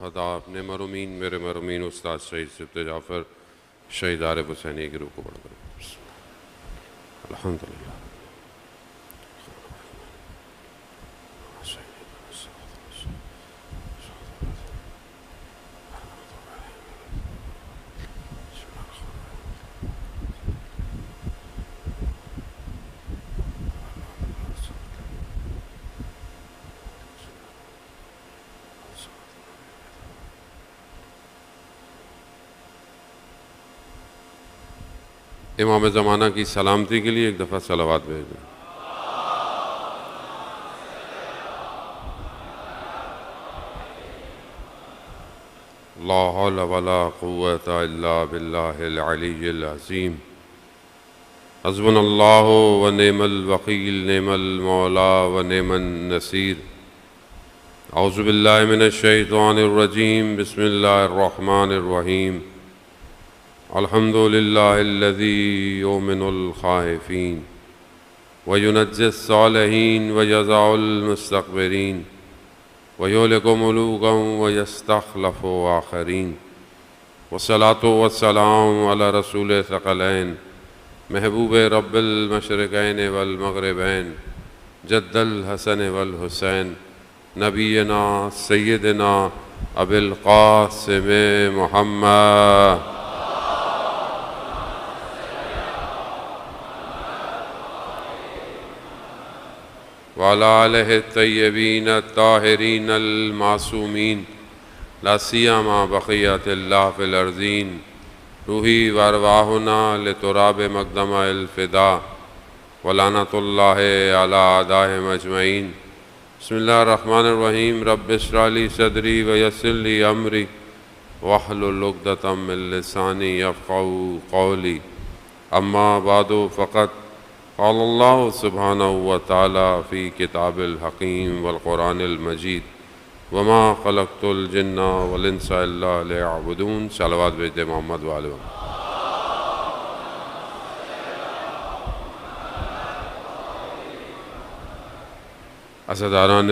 خدا اپنے مرحومین میرے مرحومین استاد شہید سبت جعفر شہید عارف حسینی کی روح کو بڑھ کر الحمدللہ امام زمانہ کی سلامتی کے لیے ایک دفعہ صلوات بھیج دیں۔ لا حول ولا قوة الا باللہ العلی العظیم۔ حسبنا اللہ ونعم الوکیل نعم المولا ونعم النصیر۔ اعوذ باللہ من الشیطان الرجیم بسم اللہ الرحمن الرحیم۔ الحمد للہ الذی یؤمن الخائفین وینجی الصالحین ویجزا المستکبرین ویہلک ملوکا ویستخلف آخرین والصلاة والسلام علی رسول ثقلین محبوب رب المشرقین والمغربین جد الحسن والحسین نبینا سیدنا ابی القاسم محمد وعلى آلہ الطیبین الطاہرین المعصومین لا سیما بقیت اللہ فی الارضین روحی وارواحنا لتراب مقدم الفدا ولعنۃ اللہ علی اعدائہم اجمعین۔ بسم اللہ الرحمن الرحیم۔ رب اشرح لی صدری ویسر لی امری واحلل عقدۃ من لسانی یفقہوا قولی اما بعد فقط قال اللہ سبحانہ وتعالی فی کتاب الحکیم والقرآن المجید وما خلقت الجن والانس الا لیعبدون۔ صلوات بھیجتے محمد وآلہ وسلم۔ عزاداران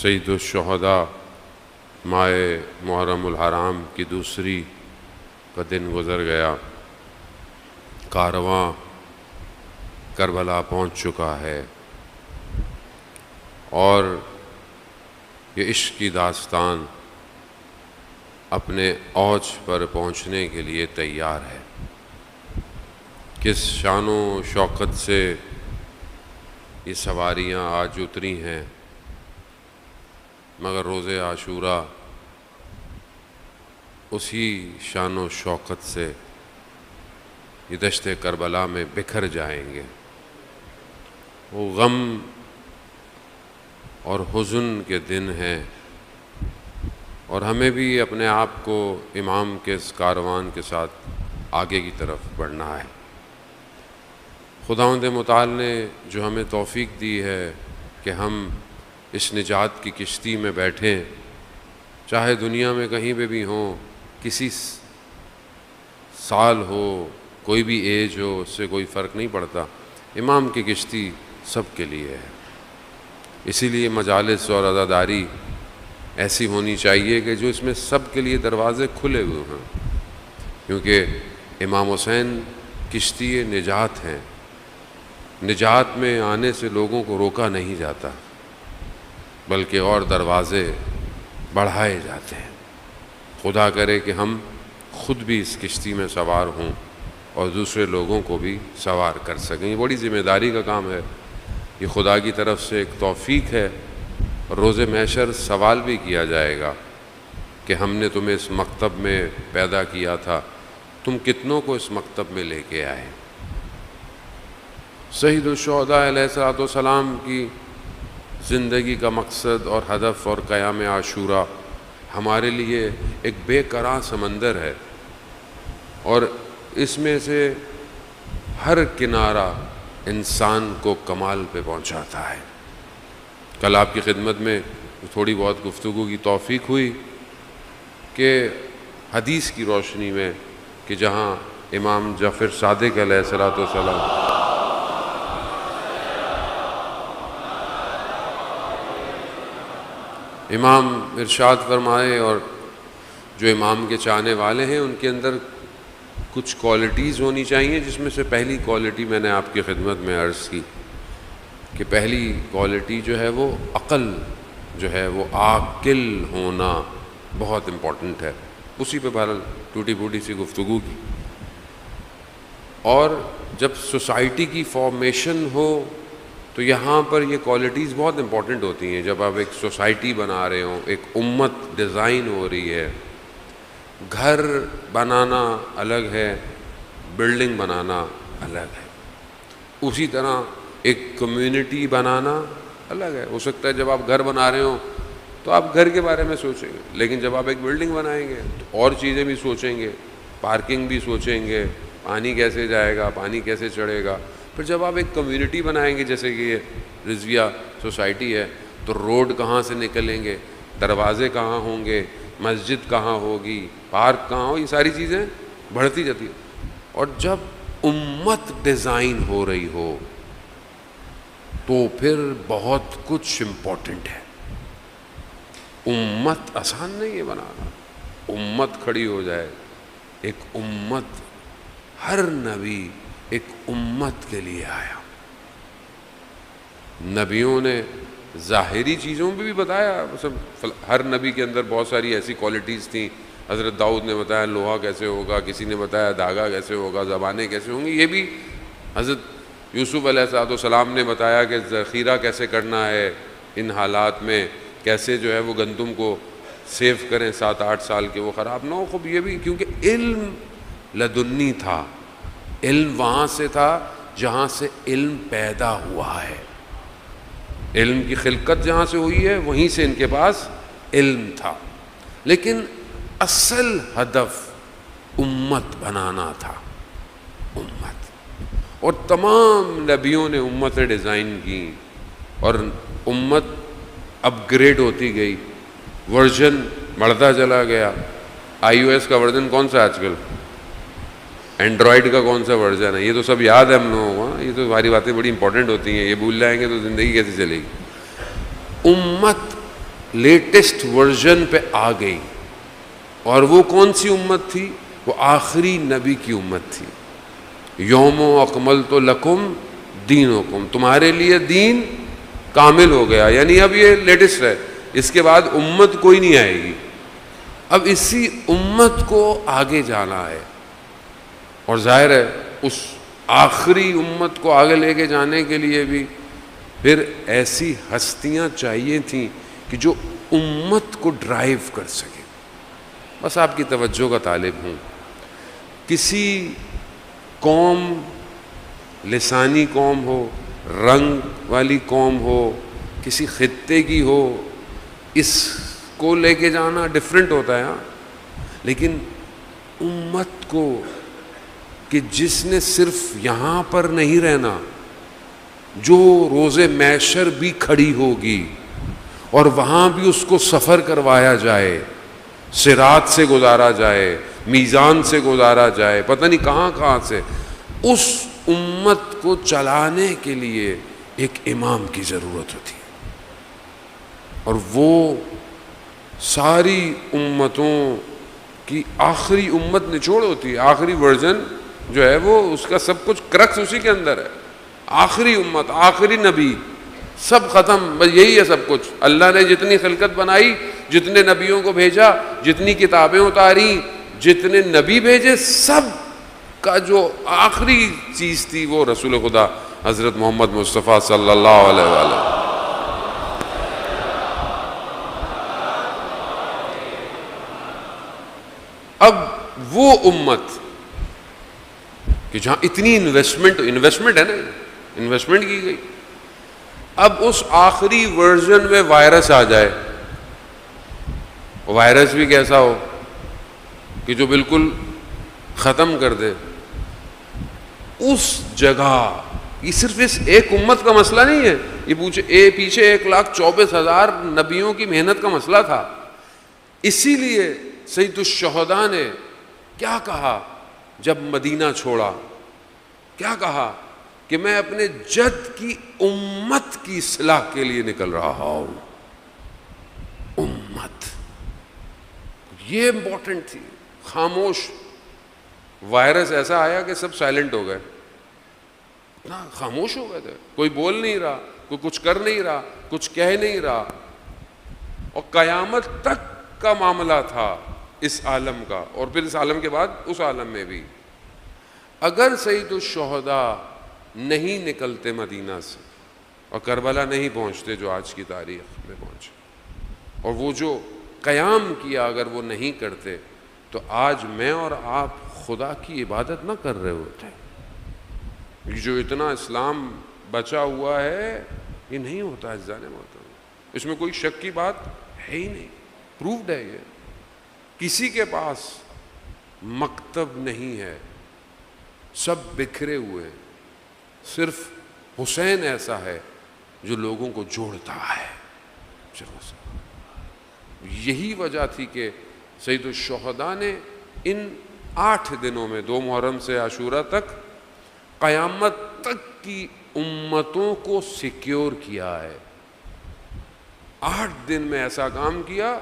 سید الشہداء ماہ محرم الحرام کی دوسری کا دن گزر گیا، کارواں کربلا پہنچ چکا ہے اور یہ عشق کی داستان اپنے اوج پر پہنچنے کے لیے تیار ہے۔ کس شان و شوکت سے یہ سواریاں آج اتری ہیں، مگر روز عاشوراء اسی شان و شوکت سے یہ دشت کربلا میں بکھر جائیں گے۔ وہ غم اور حزن کے دن ہیں اور ہمیں بھی اپنے آپ کو امام کے اس کاروان کے ساتھ آگے کی طرف بڑھنا ہے۔ خداوند متعال نے جو ہمیں توفیق دی ہے کہ ہم اس نجات کی کشتی میں بیٹھیں، چاہے دنیا میں کہیں پہ بھی ہوں، کسی سال ہو، کوئی بھی ایج ہو، اس سے کوئی فرق نہیں پڑتا، امام کی کشتی سب کے لیے ہے۔ اسی لیے مجالس اور عزاداری ایسی ہونی چاہیے کہ جو اس میں سب کے لیے دروازے کھلے ہوئے ہیں، کیونکہ امام حسین کشتی نجات ہیں۔ نجات میں آنے سے لوگوں کو روکا نہیں جاتا بلکہ اور دروازے بڑھائے جاتے ہیں۔ خدا کرے کہ ہم خود بھی اس کشتی میں سوار ہوں اور دوسرے لوگوں کو بھی سوار کر سکیں۔ یہ بڑی ذمہ داری کا کام ہے، یہ خدا کی طرف سے ایک توفیق ہے۔ روز محشر سوال بھی کیا جائے گا کہ ہم نے تمہیں اس مکتب میں پیدا کیا تھا، تم کتنوں کو اس مکتب میں لے کے آئے۔ سید الشہداء علیہ السلام کی زندگی کا مقصد اور ہدف اور قیام عاشوراء ہمارے لیے ایک بے قرار سمندر ہے اور اس میں سے ہر کنارہ انسان کو کمال پہ پہنچاتا ہے۔ کل آپ کی خدمت میں تھوڑی بہت گفتگو کی توفیق ہوئی کہ حدیث کی روشنی میں کہ جہاں امام جعفر صادق علیہ السلام امام ارشاد فرمائے، اور جو امام کے چاہنے والے ہیں ان کے اندر کچھ کوالٹیز ہونی چاہیے، جس میں سے پہلی کوالٹی میں نے آپ کی خدمت میں عرض کی کہ پہلی کوالٹی جو ہے وہ عقل جو ہے وہ عاقل ہونا بہت امپورٹنٹ ہے۔ اسی پہ بہرحال ٹوٹی پھوٹی سی گفتگو کی۔ اور جب سوسائٹی کی فارمیشن ہو تو یہاں پر یہ کوالٹیز بہت امپورٹنٹ ہوتی ہیں۔ جب آپ ایک سوسائٹی بنا رہے ہوں، ایک امت ڈیزائن ہو رہی ہے، گھر بنانا الگ ہے، بلڈنگ بنانا الگ ہے، اسی طرح ایک کمیونٹی بنانا الگ ہے۔ ہو سکتا ہے جب آپ گھر بنا رہے ہوں تو آپ گھر کے بارے میں سوچیں گے، لیکن جب آپ ایک بلڈنگ بنائیں گے تو اور چیزیں بھی سوچیں گے، پارکنگ بھی سوچیں گے، پانی کیسے جائے گا، پانی کیسے چڑھے گا۔ پھر جب آپ ایک کمیونٹی بنائیں گے، جیسے کہ یہ رضویہ سوسائٹی ہے، تو روڈ کہاں سے نکلیں گے، دروازے کہاں ہوں گے، مسجد کہاں ہوگی، پارک کہاں ہو، یہ ساری چیزیں بڑھتی جاتی ہیں۔ اور جب امت ڈیزائن ہو رہی ہو تو پھر بہت کچھ امپورٹنٹ ہے۔ امت آسان نہیں ہے بنانا، امت کھڑی ہو جائے، ایک امت، ہر نبی ایک امت کے لیے آیا۔ نبیوں نے ظاہری چیزوں پہ بھی بتایا، ہر نبی کے اندر بہت ساری ایسی کوالٹیز تھیں۔ حضرت داؤد نے بتایا لوہا کیسے ہوگا، کسی نے بتایا دھاگا کیسے ہوگا، زبانیں کیسے ہوں گی۔ یہ بھی حضرت یوسف علیہ السلام نے بتایا کہ ذخیرہ کیسے کرنا ہے ان حالات میں، کیسے جو ہے وہ گندم کو سیو کریں 7-8 سال کے وہ خراب نہ ہو۔ خوب یہ بھی کیونکہ علم لدنی تھا، علم وہاں سے تھا جہاں سے علم پیدا ہوا ہے، علم کی خلقت جہاں سے ہوئی ہے وہیں سے ان کے پاس علم تھا، لیکن اصل ہدف امت بنانا تھا، امت۔ اور تمام نبیوں نے امتیں ڈیزائن کی اور امت اپ گریڈ ہوتی گئی، ورژن بڑھتا چلا گیا۔ آئی او ایس کا ورژن کون سا آج کل، اینڈرائڈ کا کون سا ورژن ہے، یہ تو سب یاد ہے ہم لوگوں کو، یہ تو ساری باتیں بڑی امپورٹنٹ ہوتی ہیں، یہ بھول جائیں گے تو زندگی کیسے چلے گی۔ امت لیٹسٹ ورژن پہ آ گئی، اور وہ کون سی امت تھی؟ وہ آخری نبی کی امت تھی۔ یوم اکملت لکم دینکم، تمہارے لیے دین کامل ہو گیا، یعنی اب یہ لیٹسٹ ہے، اس کے بعد امت کوئی نہیں آئے گی، اب اسی امت کو آگے جانا ہے۔ اور ظاہر ہے اس آخری امت کو آگے لے کے جانے کے لیے بھی پھر ایسی ہستیاں چاہیے تھیں کہ جو امت کو ڈرائیو کر سکے۔ بس آپ کی توجہ کا طالب ہوں، کسی قوم، لسانی قوم ہو، رنگ والی قوم ہو، کسی خطے کی ہو، اس کو لے کے جانا ڈیفرنٹ ہوتا ہے، ہاں، لیکن امت کو کہ جس نے صرف یہاں پر نہیں رہنا، جو روز محشر بھی کھڑی ہوگی اور وہاں بھی اس کو سفر کروایا جائے، صراط سے گزارا جائے، میزان سے گزارا جائے، پتہ نہیں کہاں کہاں سے، اس امت کو چلانے کے لیے ایک امام کی ضرورت ہوتی ہے۔ اور وہ ساری امتوں کی آخری امت نچوڑ ہوتی ہے، آخری ورژن جو ہے وہ اس کا سب کچھ کرکس اسی کے اندر ہے۔ آخری امت، آخری نبی، سب ختم، بس یہی ہے سب کچھ۔ اللہ نے جتنی خلقت بنائی، جتنے نبیوں کو بھیجا، جتنی کتابیں اتاری، جتنے نبی بھیجے، سب کا جو آخری چیز تھی وہ رسول خدا حضرت محمد مصطفیٰ صلی اللہ علیہ وآلہ۔ اب وہ امت کہ جہاں اتنی انویسٹمنٹ ہے نا، انویسٹمنٹ کی گئی، اب اس آخری ورژن میں وائرس آ جائے، وائرس بھی کیسا ہو کہ جو بالکل ختم کر دے، اس جگہ یہ صرف اس ایک امت کا مسئلہ نہیں ہے، یہ پیچھے 1,24,000 نبیوں کی محنت کا مسئلہ تھا۔ اسی لیے سید الشہداء نے کیا کہا جب مدینہ چھوڑا، کیا کہا کہ میں اپنے جد کی امت کی اصلاح کے لیے نکل رہا ہوں، یہ امپورٹنٹ تھی. خاموش. وائرس ایسا آیا کہ سب سائلنٹ ہو گئے, اتنا خاموش ہو گئے تھے, کوئی بول نہیں رہا, کوئی کچھ کر نہیں رہا, کچھ کہہ نہیں رہا. اور قیامت تک کا معاملہ تھا اس عالم کا, اور پھر اس عالم کے بعد اس عالم میں بھی. اگر سید الشہداء نہیں نکلتے مدینہ سے اور کربلا نہیں پہنچتے جو آج کی تاریخ میں پہنچے, اور وہ جو قیام کیا اگر وہ نہیں کرتے, تو آج میں اور آپ خدا کی عبادت نہ کر رہے ہوتے. یہ جو اتنا اسلام بچا ہوا ہے یہ نہیں ہوتا اجزاء محترم, اس میں کوئی شک کی بات ہے ہی نہیں, پروفڈ ہے یہ. کسی کے پاس مکتب نہیں ہے, سب بکھرے ہوئے, صرف حسین ایسا ہے جو لوگوں کو جوڑتا ہے. یہی وجہ تھی کہ سید الشہداء نے ان 8 دنوں میں 2 محرم سے عاشورہ تک قیامت تک کی امتوں کو سیکیور کیا ہے. 8 دن میں ایسا کام کیا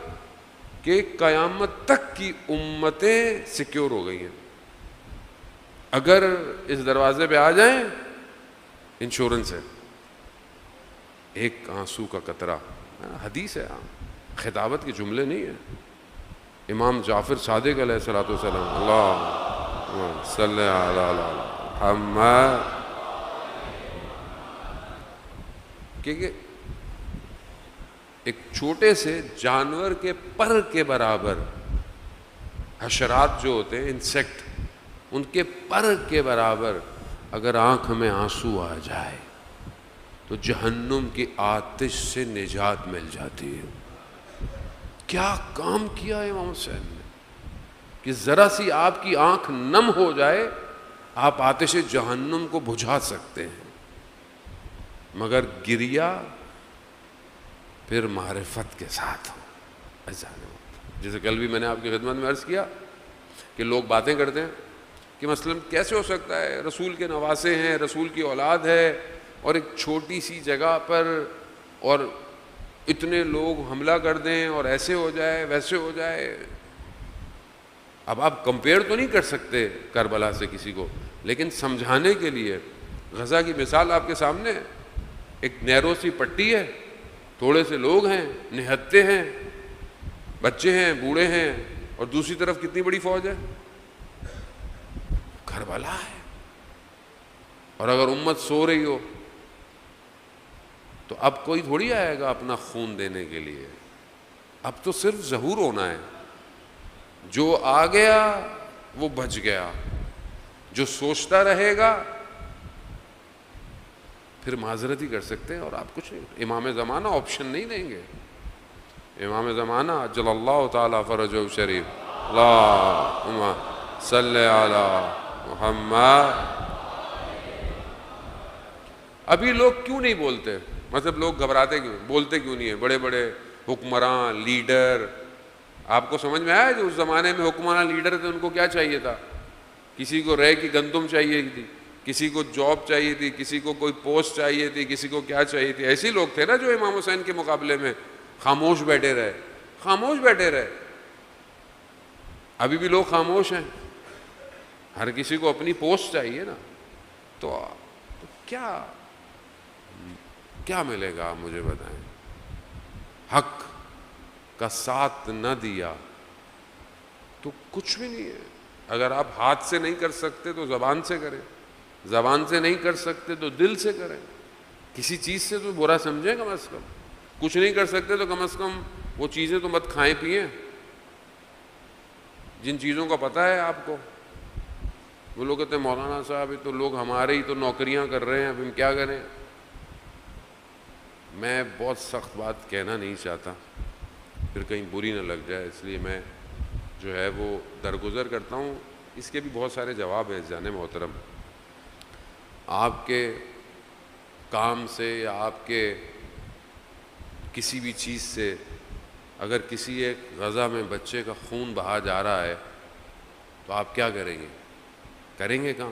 کہ قیامت تک کی امتیں سیکیور ہو گئی ہیں. اگر اس دروازے پہ آ جائیں انشورنس ہے, ایک آنسو کا قطرہ, حدیث ہے, خطابت کے جملے نہیں ہیں. امام جعفر صادق علیہ الصلوۃ والسلام, اللہ صلی علی محمد, کہ ایک چھوٹے سے جانور کے پر کے برابر, حشرات جو ہوتے ہیں انسیکٹ, ان کے پر کے برابر اگر آنکھ میں آنسو آ جائے تو جہنم کی آتش سے نجات مل جاتی ہے. کیا کام کیا ہے امام حسین نے کہ ذرا سی آپ کی آنکھ نم ہو جائے آپ آتش جہنم کو بجھا سکتے ہیں. مگر گریا پھر معرفت کے ساتھ ہو. جیسے کل بھی میں نے آپ کی خدمت میں عرض کیا کہ لوگ باتیں کرتے ہیں کہ مثلا کیسے ہو سکتا ہے, رسول کے نواسے ہیں, رسول کی اولاد ہے, اور ایک چھوٹی سی جگہ پر اور اتنے لوگ حملہ کر دیں اور ایسے ہو جائے ویسے ہو جائے. اب آپ کمپیئر تو نہیں کر سکتے کربلا سے کسی کو, لیکن سمجھانے کے لیے غزہ کی مثال آپ کے سامنے ہے. ایک نیرو سی پٹی ہے, تھوڑے سے لوگ ہیں, نہتے ہیں, بچے ہیں, بوڑھے ہیں, اور دوسری طرف کتنی بڑی فوج ہے, کربلا ہے. اور اگر امت سو رہی ہو تو اب کوئی تھوڑی آئے گا اپنا خون دینے کے لیے, اب تو صرف ظہور ہونا ہے. جو آ گیا وہ بچ گیا, جو سوچتا رہے گا پھر معذرت ہی کر سکتے ہیں, اور آپ کچھ نہیں. امام زمانہ آپشن نہیں دیں گے. امام زمانہ عجل اللہ تعالی فرجہ شریف, اللہم صلی علی محمد. ابھی لوگ کیوں نہیں بولتے, مطلب لوگ گھبراتے کیوں, بولتے کیوں نہیں ہیں؟ بڑے بڑے حکمران, لیڈر, آپ کو سمجھ میں آیا جو اس زمانے میں حکمران لیڈر تھے ان کو کیا چاہیے تھا؟ کسی کو رے کی گندم چاہیے تھی, کسی کو جاب چاہیے تھی, کسی کو کوئی پوسٹ چاہیے تھی, کسی کو کیا چاہیے تھی. ایسے لوگ تھے نا جو امام حسین کے مقابلے میں خاموش بیٹھے رہے, خاموش بیٹھے رہے. ابھی بھی لوگ خاموش ہیں, ہر کسی کو اپنی پوسٹ چاہیے نا. تو کیا ملے گا آپ مجھے بتائیں؟ حق کا ساتھ نہ دیا تو کچھ بھی نہیں ہے. اگر آپ ہاتھ سے نہیں کر سکتے تو زبان سے کریں, زبان سے نہیں کر سکتے تو دل سے کریں. کسی چیز سے تو برا سمجھیں کم از کم. کچھ نہیں کر سکتے تو کم از کم وہ چیزیں تو مت کھائیں پئیں جن چیزوں کا پتہ ہے آپ کو. وہ لوگ کہتے ہیں مولانا صاحب یہ تو لوگ ہمارے ہی تو نوکریاں کر رہے ہیں, اب ہم کیا کریں. میں بہت سخت بات کہنا نہیں چاہتا پھر کہیں بری نہ لگ جائے, اس لیے میں جو ہے وہ درگزر کرتا ہوں. اس کے بھی بہت سارے جواب ہیں جان محترم. آپ کے کام سے یا آپ کے کسی بھی چیز سے اگر کسی ایک غزہ میں بچے کا خون بہا جا رہا ہے تو آپ کیا کریں گے؟ کریں گے کام؟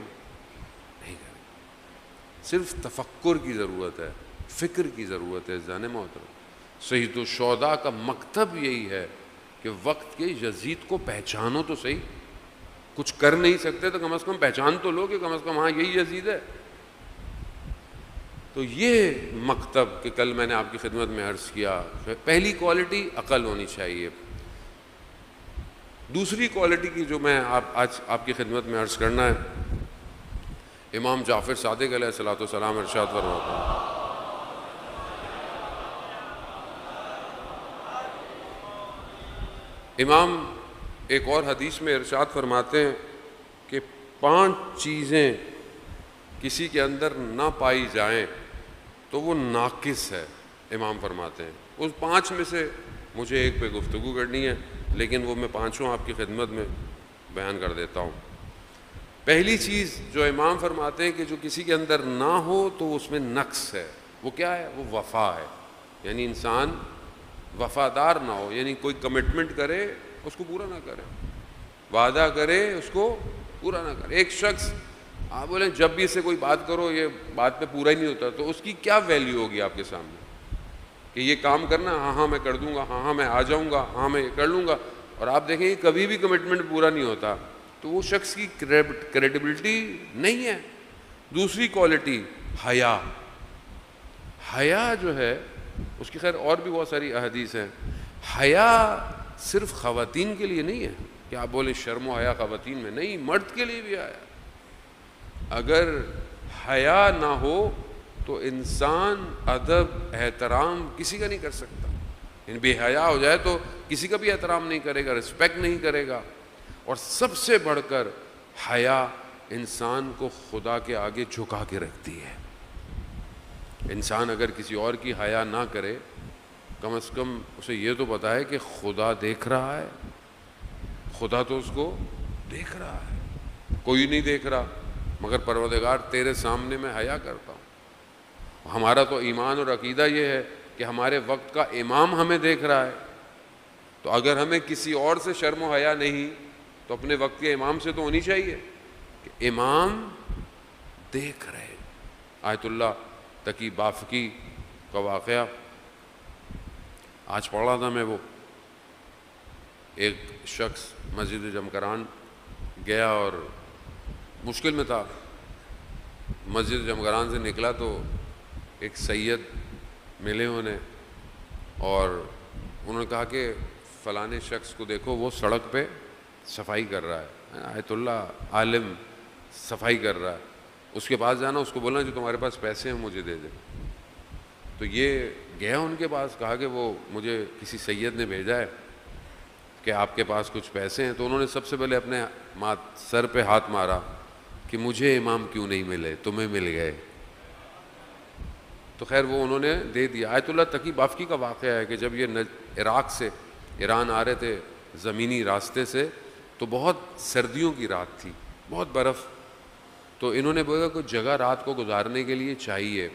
نہیں کریں گے. صرف تفکر کی ضرورت ہے, فکر کی ضرورت ہے جان محترم. سید الشہداء کا مکتب یہی ہے کہ وقت کے یزید کو پہچانو تو صحیح، کچھ کر نہیں سکتے تو کم از کم پہچان تو لو کہ کم از کم ہاں یہی یزید ہے۔ تو یہ مکتب کہ کل میں نے آپ کی خدمت میں عرض کیا، پہلی کوالٹی عقل ہونی چاہیے۔ دوسری کوالٹی کی جو میں آج آپ کی خدمت میں عرض کرنا ہے، امام جعفر صادق علیہ الصلوۃ والسلام ارشاد فرماتے ہیں، امام ایک اور حدیث میں ارشاد فرماتے ہیں کہ 5 چیزیں کسی کے اندر نہ پائی جائیں تو وہ ناقص ہے۔ امام فرماتے ہیں اس 5 میں سے مجھے ایک پہ گفتگو کرنی ہے، لیکن وہ میں 5 آپ کی خدمت میں بیان کر دیتا ہوں۔ پہلی چیز جو امام فرماتے ہیں کہ جو کسی کے اندر نہ ہو تو اس میں نقص ہے، وہ کیا ہے؟ وہ وفا ہے، یعنی انسان وفادار نہ ہو، یعنی کوئی کمٹمنٹ کرے اس کو پورا نہ کرے، وعدہ کرے اس کو پورا نہ کرے۔ ایک شخص آپ بولیں جب بھی اس سے کوئی بات کرو یہ بات پہ پورا ہی نہیں ہوتا، تو اس کی کیا ویلیو ہوگی آپ کے سامنے کہ یہ کام کرنا، ہاں میں کر دوں گا، ہاں میں آ جاؤں گا، ہاں میں یہ کر لوں گا، اور آپ دیکھیں یہ کبھی بھی کمٹمنٹ پورا نہیں ہوتا، تو وہ شخص کی کریڈیبلٹی نہیں ہے۔ دوسری کوالٹی حیا، حیا جو ہے اس کی خیر اور بھی بہت ساری احادیث ہیں۔ حیا صرف خواتین کے لیے نہیں ہے کہ آپ بولیں شرم و حیا خواتین میں نہیں، مرد کے لیے بھی آیا۔ اگر حیا نہ ہو تو انسان ادب احترام کسی کا نہیں کر سکتا، یعنی بے حیا ہو جائے تو کسی کا بھی احترام نہیں کرے گا، رسپیکٹ نہیں کرے گا۔ اور سب سے بڑھ کر حیا انسان کو خدا کے آگے جھکا کے رکھتی ہے۔ انسان اگر کسی اور کی حیا نہ کرے، کم از کم اسے یہ تو پتا ہے کہ خدا دیکھ رہا ہے، خدا تو اس کو دیکھ رہا ہے، کوئی نہیں دیکھ رہا مگر پروردگار تیرے سامنے میں حیا کرتا ہوں۔ ہمارا تو ایمان اور عقیدہ یہ ہے کہ ہمارے وقت کا امام ہمیں دیکھ رہا ہے، تو اگر ہمیں کسی اور سے شرم و حیا نہیں تو اپنے وقت کے امام سے تو ہونی چاہیے کہ امام دیکھ رہے۔ آیت اللہ تقی بافقی کا واقعہ آج پڑھا تھا میں، وہ ایک شخص مسجد جمکران گیا اور مشکل میں تھا، مسجد جمکران سے نکلا تو ایک سید ملے انہیں، اور انہوں نے کہا کہ فلانے شخص کو دیکھو وہ سڑک پہ صفائی کر رہا ہے، آیت اللہ عالم صفائی کر رہا ہے، اس کے پاس جانا، اس کو بولنا جو تمہارے پاس پیسے ہیں مجھے دے دے۔ تو یہ گیا ان کے پاس، کہا کہ وہ مجھے کسی سید نے بھیجا ہے کہ آپ کے پاس کچھ پیسے ہیں۔ تو انہوں نے سب سے پہلے اپنے سر پہ ہاتھ مارا کہ مجھے امام کیوں نہیں ملے، تمہیں مل گئے۔ تو خیر وہ انہوں نے دے دیا۔ آیت اللہ تقی بافقی کا واقعہ ہے کہ جب یہ عراق سے ایران آ رہے تھے زمینی راستے سے، تو بہت سردیوں کی رات تھی، بہت برف، تو انہوں نے بولا کوئی جگہ رات کو گزارنے کے لیے چاہیے،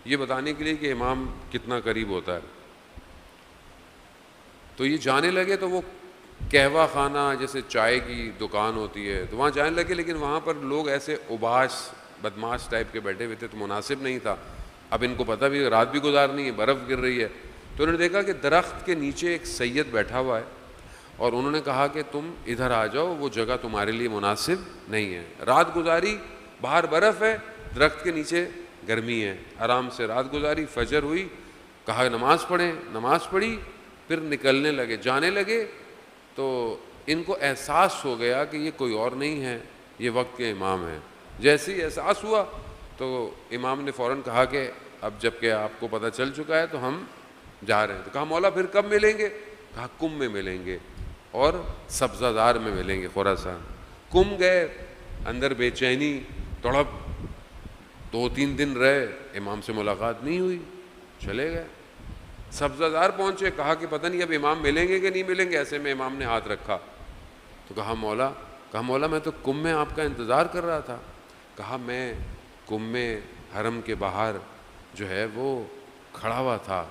یہ بتانے کے لیے کہ امام کتنا قریب ہوتا ہے۔ تو یہ جانے لگے، تو وہ قہوہ خانہ جیسے چائے کی دکان ہوتی ہے تو وہاں جانے لگے، لیکن وہاں پر لوگ ایسے اوباش بدماش ٹائپ کے بیٹھے ہوئے تھے تو مناسب نہیں تھا۔ اب ان کو پتہ بھی رات بھی گزارنی ہے، برف گر رہی ہے، تو انہوں نے دیکھا کہ درخت کے نیچے ایک سید بیٹھا ہوا ہے، اور انہوں نے کہا کہ تم ادھر آ جاؤ، وہ جگہ تمہارے لیے مناسب نہیں ہے۔ رات گزاری، باہر برف ہے، درخت کے نیچے گرمی ہے، آرام سے رات گزاری، فجر ہوئی، کہا نماز پڑھیں، نماز پڑھی، پھر نکلنے لگے، جانے لگے، تو ان کو احساس ہو گیا کہ یہ کوئی اور نہیں ہے، یہ وقت کے امام ہیں۔ جیسے ہی احساس ہوا تو امام نے فوراً کہا کہ اب جب کہ آپ کو پتہ چل چکا ہے تو ہم جا رہے ہیں۔ تو کہا مولا پھر کب ملیں گے؟ کہا کم میں ملیں گے اور سبزہ زار میں ملیں گے خراسان۔ کم گئے، اندر بے چینی، تڑپ، 2-3 دن رہے، امام سے ملاقات نہیں ہوئی، چلے گئے۔ سبزہ زار پہنچے، کہا کہ پتہ نہیں اب امام ملیں گے کہ نہیں ملیں گے، ایسے میں امام نے ہاتھ رکھا تو کہا مولا میں تو کم میں آپ کا انتظار کر رہا تھا۔ کہا میں کم میں حرم کے باہر جو ہے وہ کھڑا ہوا تھا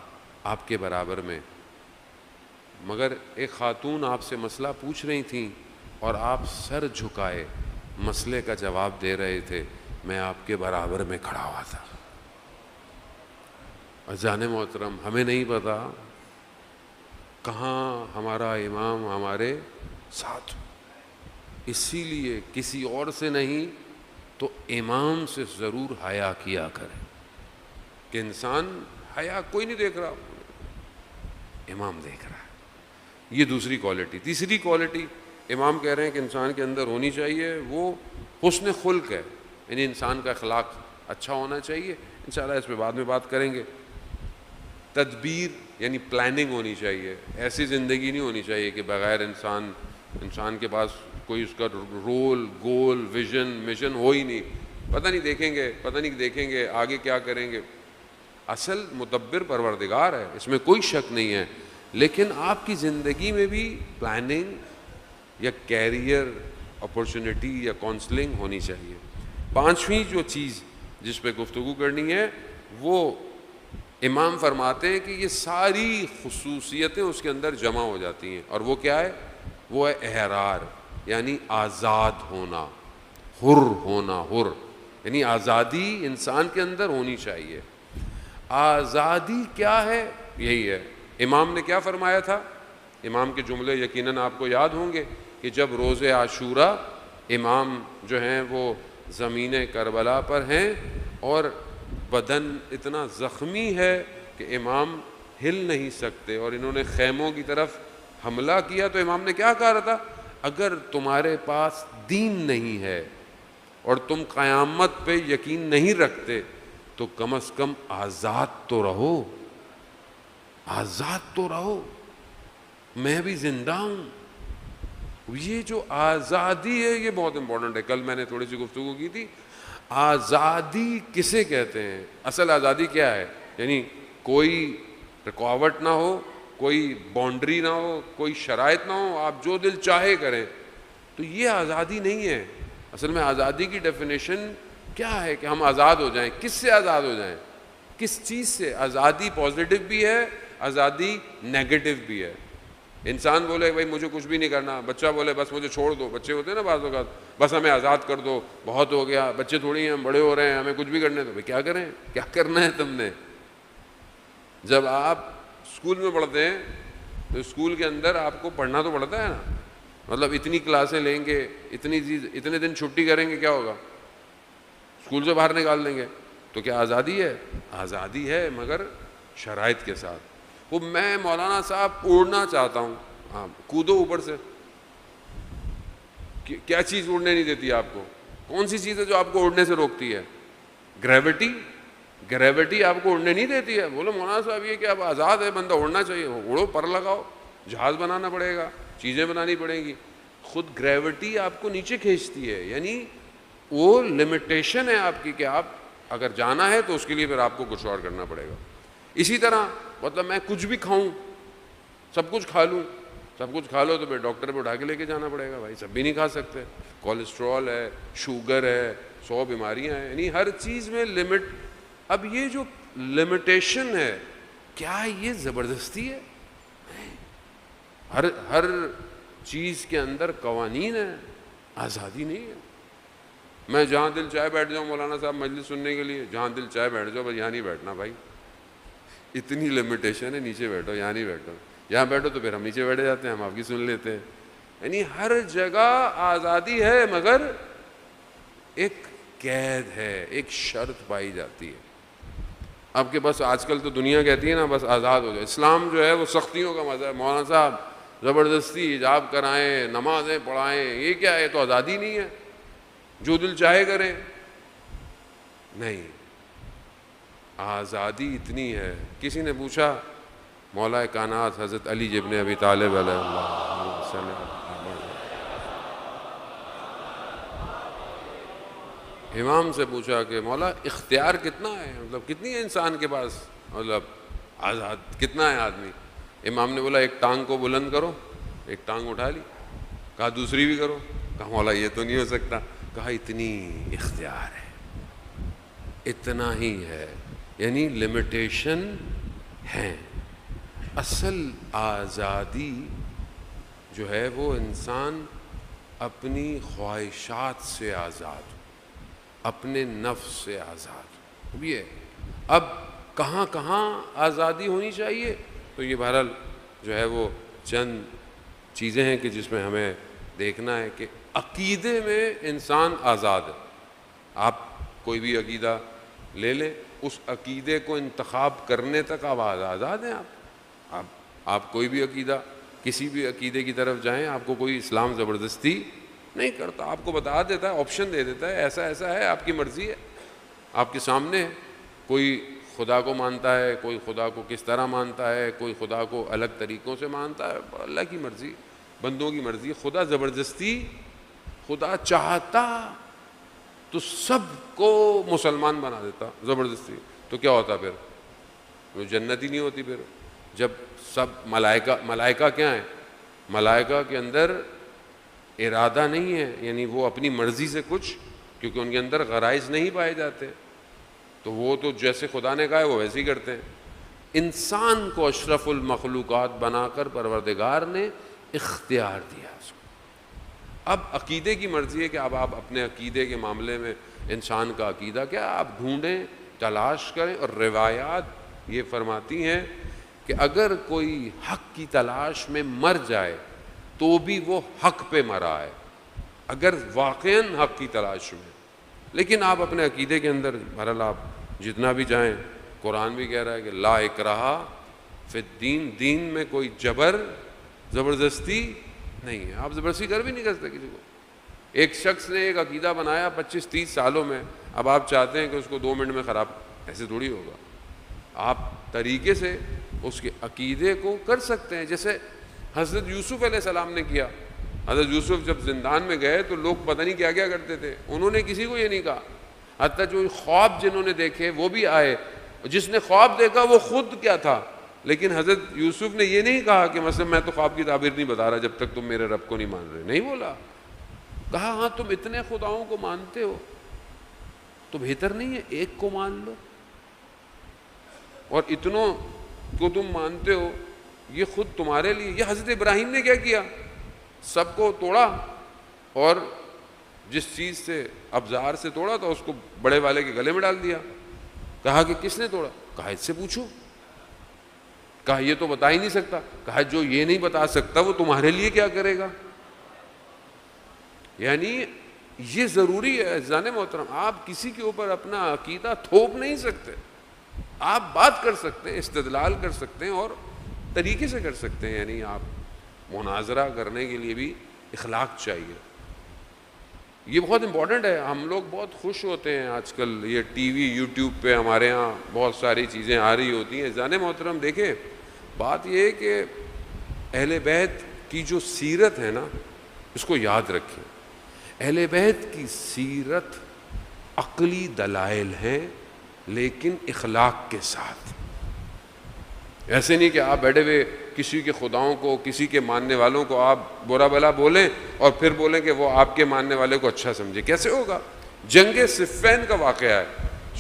آپ کے برابر میں، مگر ایک خاتون آپ سے مسئلہ پوچھ رہی تھیں اور آپ سر جھکائے مسئلے کا جواب دے رہے تھے، میں آپ کے برابر میں کھڑا ہوا تھا۔ عزیزان محترم، ہمیں نہیں پتا کہاں ہمارا امام ہمارے ساتھ ہو. اسی لیے کسی اور سے نہیں تو امام سے ضرور حیا کیا کرے کہ انسان حیا کوئی نہیں دیکھ رہا، امام دیکھ رہا ہے. یہ دوسری کوالٹی. تیسری کوالٹی امام کہہ رہے ہیں کہ انسان کے اندر ہونی چاہیے، وہ حسن خلق ہے، یعنی انسان کا اخلاق اچھا ہونا چاہیے. انشاءاللہ اس پہ بعد میں بات کریں گے. تدبیر یعنی پلاننگ ہونی چاہیے. ایسی زندگی نہیں ہونی چاہیے کہ بغیر انسان کے پاس کوئی اس کا رول، گول، ویژن، مشن ہو ہی نہیں. پتہ نہیں دیکھیں گے آگے کیا کریں گے. اصل مدبر پروردگار ہے، اس میں کوئی شک نہیں ہے، لیکن آپ کی زندگی میں بھی پلاننگ یا کیریئر اپرچونٹی یا کونسلنگ ہونی چاہیے. پانچویں جو چیز جس پہ گفتگو کرنی ہے وہ امام فرماتے ہیں کہ یہ ساری خصوصیتیں اس کے اندر جمع ہو جاتی ہیں، اور وہ کیا ہے؟ وہ ہے احرار، یعنی آزاد ہونا، حر ہونا. حر یعنی آزادی انسان کے اندر ہونی چاہیے. آزادی کیا ہے؟ یہی ہے. امام نے کیا فرمایا تھا؟ امام کے جملے یقیناً آپ کو یاد ہوں گے کہ جب روز عاشورہ امام جو ہیں وہ زمین کربلا پر ہیں اور بدن اتنا زخمی ہے کہ امام ہل نہیں سکتے اور انہوں نے خیموں کی طرف حملہ کیا، تو امام نے کیا کہا تھا؟ اگر تمہارے پاس دین نہیں ہے اور تم قیامت پہ یقین نہیں رکھتے تو کم از کم آزاد تو رہو، آزاد تو رہو، میں بھی زندہ ہوں. یہ جو آزادی ہے یہ بہت امپورٹنٹ ہے. کل میں نے تھوڑی سی گفتگو کی تھی. آزادی کسے کہتے ہیں؟ اصل آزادی کیا ہے؟ یعنی کوئی رکاوٹ نہ ہو، کوئی باؤنڈری نہ ہو، کوئی شرائط نہ ہو، آپ جو دل چاہے کریں. تو یہ آزادی نہیں ہے. اصل میں آزادی کی ڈیفینیشن کیا ہے کہ ہم آزاد ہو جائیں. کس سے آزاد ہو جائیں؟ کس چیز سے؟ آزادی پازیٹیو بھی ہے، آزادی نیگیٹو بھی ہے. انسان بولے بھائی مجھے کچھ بھی نہیں کرنا، بچہ بولے بس مجھے چھوڑ دو. بچے ہوتے ہیں نا بعض اوقات، بس ہمیں آزاد کر دو، بہت ہو گیا، بچے تھوڑی ہیں، ہم بڑے ہو رہے ہیں، ہمیں کچھ بھی کرنے دو. بھائی کیا کریں؟ کیا کرنا ہے تم نے؟ جب آپ اسکول میں پڑھتے ہیں تو اسکول کے اندر آپ کو پڑھنا تو پڑتا ہے نا. مطلب اتنی کلاسیں لیں گے، اتنے دن چھٹی کریں گے، کیا ہوگا؟ اسکول سے باہر نکال دیں گے. تو کیا آزادی ہے؟ آزادی ہے مگر شرائط کے ساتھ. وہ میں مولانا صاحب اڑنا چاہتا ہوں، ہاں کودو اوپر سے. کیا چیز اڑنے نہیں دیتی آپ کو؟ کون سی چیز ہے جو آپ کو اڑنے سے روکتی ہے؟ گریوٹی. گریوٹی آپ کو اڑنے نہیں دیتی ہے. بولو مولانا صاحب یہ کہ اب آزاد ہے بندہ، اڑنا چاہیے. اڑو، پر لگاؤ، جہاز بنانا پڑے گا، چیزیں بنانی پڑیں گی. خود گریوٹی آپ کو نیچے کھینچتی ہے. یعنی وہ لمیٹیشن ہے آپ کی کہ آپ اگر جانا ہے تو اس کے لیے پھر آپ کو کچھ اور کرنا پڑے گا. اسی طرح مطلب میں کچھ بھی کھاؤں، سب کچھ کھا لوں، سب کچھ کھا لو تو پھر ڈاکٹر پہ اٹھا کے لے کے جانا پڑے گا. بھائی سب بھی نہیں کھا سکتے. کولیسٹرول ہے، شوگر ہے، 100 بیماریاں ہیں. یعنی ہر چیز میں لمٹ. اب یہ جو لمیٹیشن ہے کیا یہ زبردستی ہے؟ ہر چیز کے اندر قوانین ہے، آزادی نہیں ہے. میں جہاں دل چاہے بیٹھ جاؤں مولانا صاحب مجلس سننے کے لیے، جہاں دل چاہے بیٹھ جاؤ، بس یہاں نہیں بیٹھنا بھائی. اتنی لمیٹیشن ہے، نیچے بیٹھو، یہاں نہیں بیٹھو. یہاں بیٹھو تو پھر ہم نیچے بیٹھ جاتے ہیں، ہم آپ کی سن لیتے ہیں. یعنی ہر جگہ آزادی ہے مگر ایک قید ہے، ایک شرط پائی جاتی ہے. اب کہ بس آج کل تو دنیا کہتی ہے نا بس آزاد ہو جائے. اسلام جو ہے وہ سختیوں کا مذہب. مولانا صاحب زبردستی حجاب کرائیں، نمازیں پڑھائیں، یہ کیا ہے؟ تو آزادی نہیں ہے. جو دل چاہے کریں. نہیں، آزادی اتنی ہے. کسی نے پوچھا مولا کائنات حضرت علی ابن ابی طالب علیہ اللہ امام سے پوچھا کہ مولا اختیار کتنا ہے، مطلب کتنی ہے انسان کے پاس، مطلب آزاد کتنا ہے آدمی؟ امام نے بولا ایک ٹانگ کو بلند کرو، ایک ٹانگ اٹھا لی. کہا دوسری بھی کرو. کہا مولا یہ تو نہیں ہو سکتا. کہا اتنی اختیار ہے، اتنا ہی ہے. یعنی لمیٹیشن ہے. اصل آزادی جو ہے وہ انسان اپنی خواہشات سے آزاد ہو، اپنے نفس سے آزاد ہو. اب یہ اب کہاں کہاں آزادی ہونی چاہیے؟ تو یہ بہرحال جو ہے وہ چند چیزیں ہیں کہ جس میں ہمیں دیکھنا ہے کہ عقیدے میں انسان آزاد ہے. آپ کوئی بھی عقیدہ لے لیں, اس عقیدے کو انتخاب کرنے تک آپ آزاد ہیں. آپ کوئی بھی عقیدہ, کسی بھی عقیدے کی طرف جائیں, آپ کو کوئی اسلام زبردستی نہیں کرتا, آپ کو بتا دیتا ہے, آپشن دے دیتا ہے, ایسا ایسا ہے, آپ کی مرضی ہے, آپ کے سامنے ہے. کوئی خدا کو مانتا ہے, کوئی خدا کو کس طرح مانتا ہے, کوئی خدا کو الگ طریقوں سے مانتا ہے, اللہ کی مرضی, بندوں کی مرضی. خدا زبردستی, خدا چاہتا تو سب کو مسلمان بنا دیتا زبردستی, تو کیا ہوتا پھر؟ وہ جنت ہی نہیں ہوتی پھر. جب سب ملائکہ کیا ہیں؟ ملائکہ کے اندر ارادہ نہیں ہے, یعنی وہ اپنی مرضی سے کچھ, کیونکہ ان کے اندر غرائز نہیں پائے جاتے, تو وہ تو جیسے خدا نے کہا ہے وہ ویسے ہی کرتے ہیں. انسان کو اشرف المخلوقات بنا کر پروردگار نے اختیار دیا اس کو. اب عقیدے کی مرضی ہے کہ اب آپ اپنے عقیدے کے معاملے میں انسان کا عقیدہ کیا, آپ ڈھونڈیں, تلاش کریں. اور روایات یہ فرماتی ہیں کہ اگر کوئی حق کی تلاش میں مر جائے تو بھی وہ حق پہ مرا ہے, اگر واقعاً حق کی تلاش میں. لیکن آپ اپنے عقیدے کے اندر بہرحال آپ جتنا بھی جائیں, قرآن بھی کہہ رہا ہے کہ لا اکراہ فی الدین, دین میں کوئی جبر زبردستی نہیں ہے. آپ زبردستی کر بھی نہیں سکتے کسی کو. ایک شخص نے ایک عقیدہ بنایا 25-30 سالوں میں, اب آپ چاہتے ہیں کہ اس کو 2 منٹ میں خراب, ایسے تھوڑی ہوگا. آپ طریقے سے اس کے عقیدے کو کر سکتے ہیں, جیسے حضرت یوسف علیہ السلام نے کیا. حضرت یوسف جب زندان میں گئے تو لوگ پتہ نہیں کیا کیا کرتے تھے, انہوں نے کسی کو یہ نہیں کہا. حتیٰ جو خواب جنہوں نے دیکھے وہ بھی آئے, جس نے خواب دیکھا وہ خود کیا تھا, لیکن حضرت یوسف نے یہ نہیں کہا کہ مثلا میں تو خواب کی تعبیر نہیں بتا رہا جب تک تم میرے رب کو نہیں مان رہے, نہیں بولا. کہا ہاں تم اتنے خداؤں کو مانتے ہو تو بہتر نہیں ہے ایک کو مان لو, اور اتنوں کو تم مانتے ہو یہ خود تمہارے لیے. یہ حضرت ابراہیم نے کیا کیا, سب کو توڑا, اور جس چیز سے ابزار سے توڑا تھا اس کو بڑے والے کے گلے میں ڈال دیا. کہا کہ کس نے توڑا؟ کہا اس سے پوچھو. کہا یہ تو بتا ہی نہیں سکتا. کہا جو یہ نہیں بتا سکتا وہ تمہارے لیے کیا کرے گا. یعنی یہ ضروری ہے عزیزان محترم, آپ کسی کے اوپر اپنا عقیدہ تھوپ نہیں سکتے. آپ بات کر سکتے ہیں, استدلال کر سکتے ہیں, اور طریقے سے کر سکتے ہیں. یعنی آپ مناظرہ کرنے کے لیے بھی اخلاق چاہیے. یہ بہت امپورٹنٹ ہے. ہم لوگ بہت خوش ہوتے ہیں آج کل, یہ ٹی وی یوٹیوب پہ ہمارے ہاں بہت ساری چیزیں آ رہی ہوتی ہیں. عزیزان محترم دیکھیں, بات یہ ہے کہ اہل بیت کی جو سیرت ہے نا اس کو یاد رکھیں. اہل بیت کی سیرت عقلی دلائل ہیں لیکن اخلاق کے ساتھ. ایسے نہیں کہ آپ بیٹھے ہوئے کسی کے خداؤں کو, کسی کے ماننے والوں کو آپ برا بلا بولیں اور پھر بولیں کہ وہ آپ کے ماننے والے کو اچھا سمجھے. کیسے ہوگا؟ جنگ صفین کا واقعہ ہے,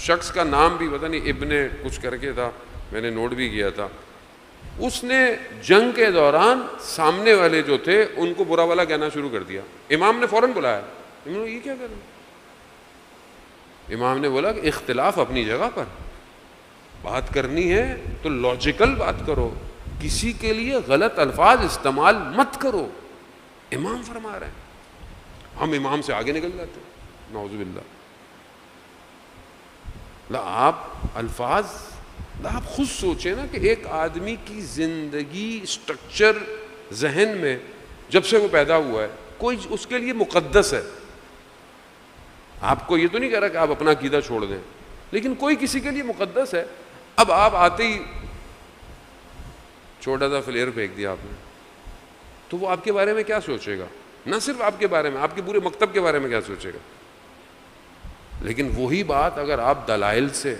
شخص کا نام بھی پتہ نہیں ابن کچھ کر کے تھا, میں نے نوٹ بھی کیا تھا. اس نے جنگ کے دوران سامنے والے جو تھے ان کو برا بلا کہنا شروع کر دیا. امام نے فوراً بلایا, امام نے یہ کیا کرا؟ امام نے بولا کہ اختلاف اپنی جگہ پر, بات کرنی ہے تو لاجیکل بات کرو, کسی کے لیے غلط الفاظ استعمال مت کرو. امام فرما رہے ہیں, ہم امام سے آگے نکل جاتے ہیں, نعوذ باللہ. لا آپ الفاظ, لا آپ خود سوچیں نا کہ ایک آدمی کی زندگی اسٹرکچر ذہن میں جب سے وہ پیدا ہوا ہے کوئی اس کے لیے مقدس ہے. آپ کو یہ تو نہیں کہہ رہا کہ آپ اپنا عقیدہ چھوڑ دیں, لیکن کوئی کسی کے لیے مقدس ہے. اب آپ آتے ہی چھوٹا سا فلیر پھینک دیا آپ نے, تو وہ آپ کے بارے میں کیا سوچے گا؟ نہ صرف آپ کے بارے میں, آپ کے پورے مکتب کے بارے میں کیا سوچے گا. لیکن وہی بات اگر آپ دلائل سے,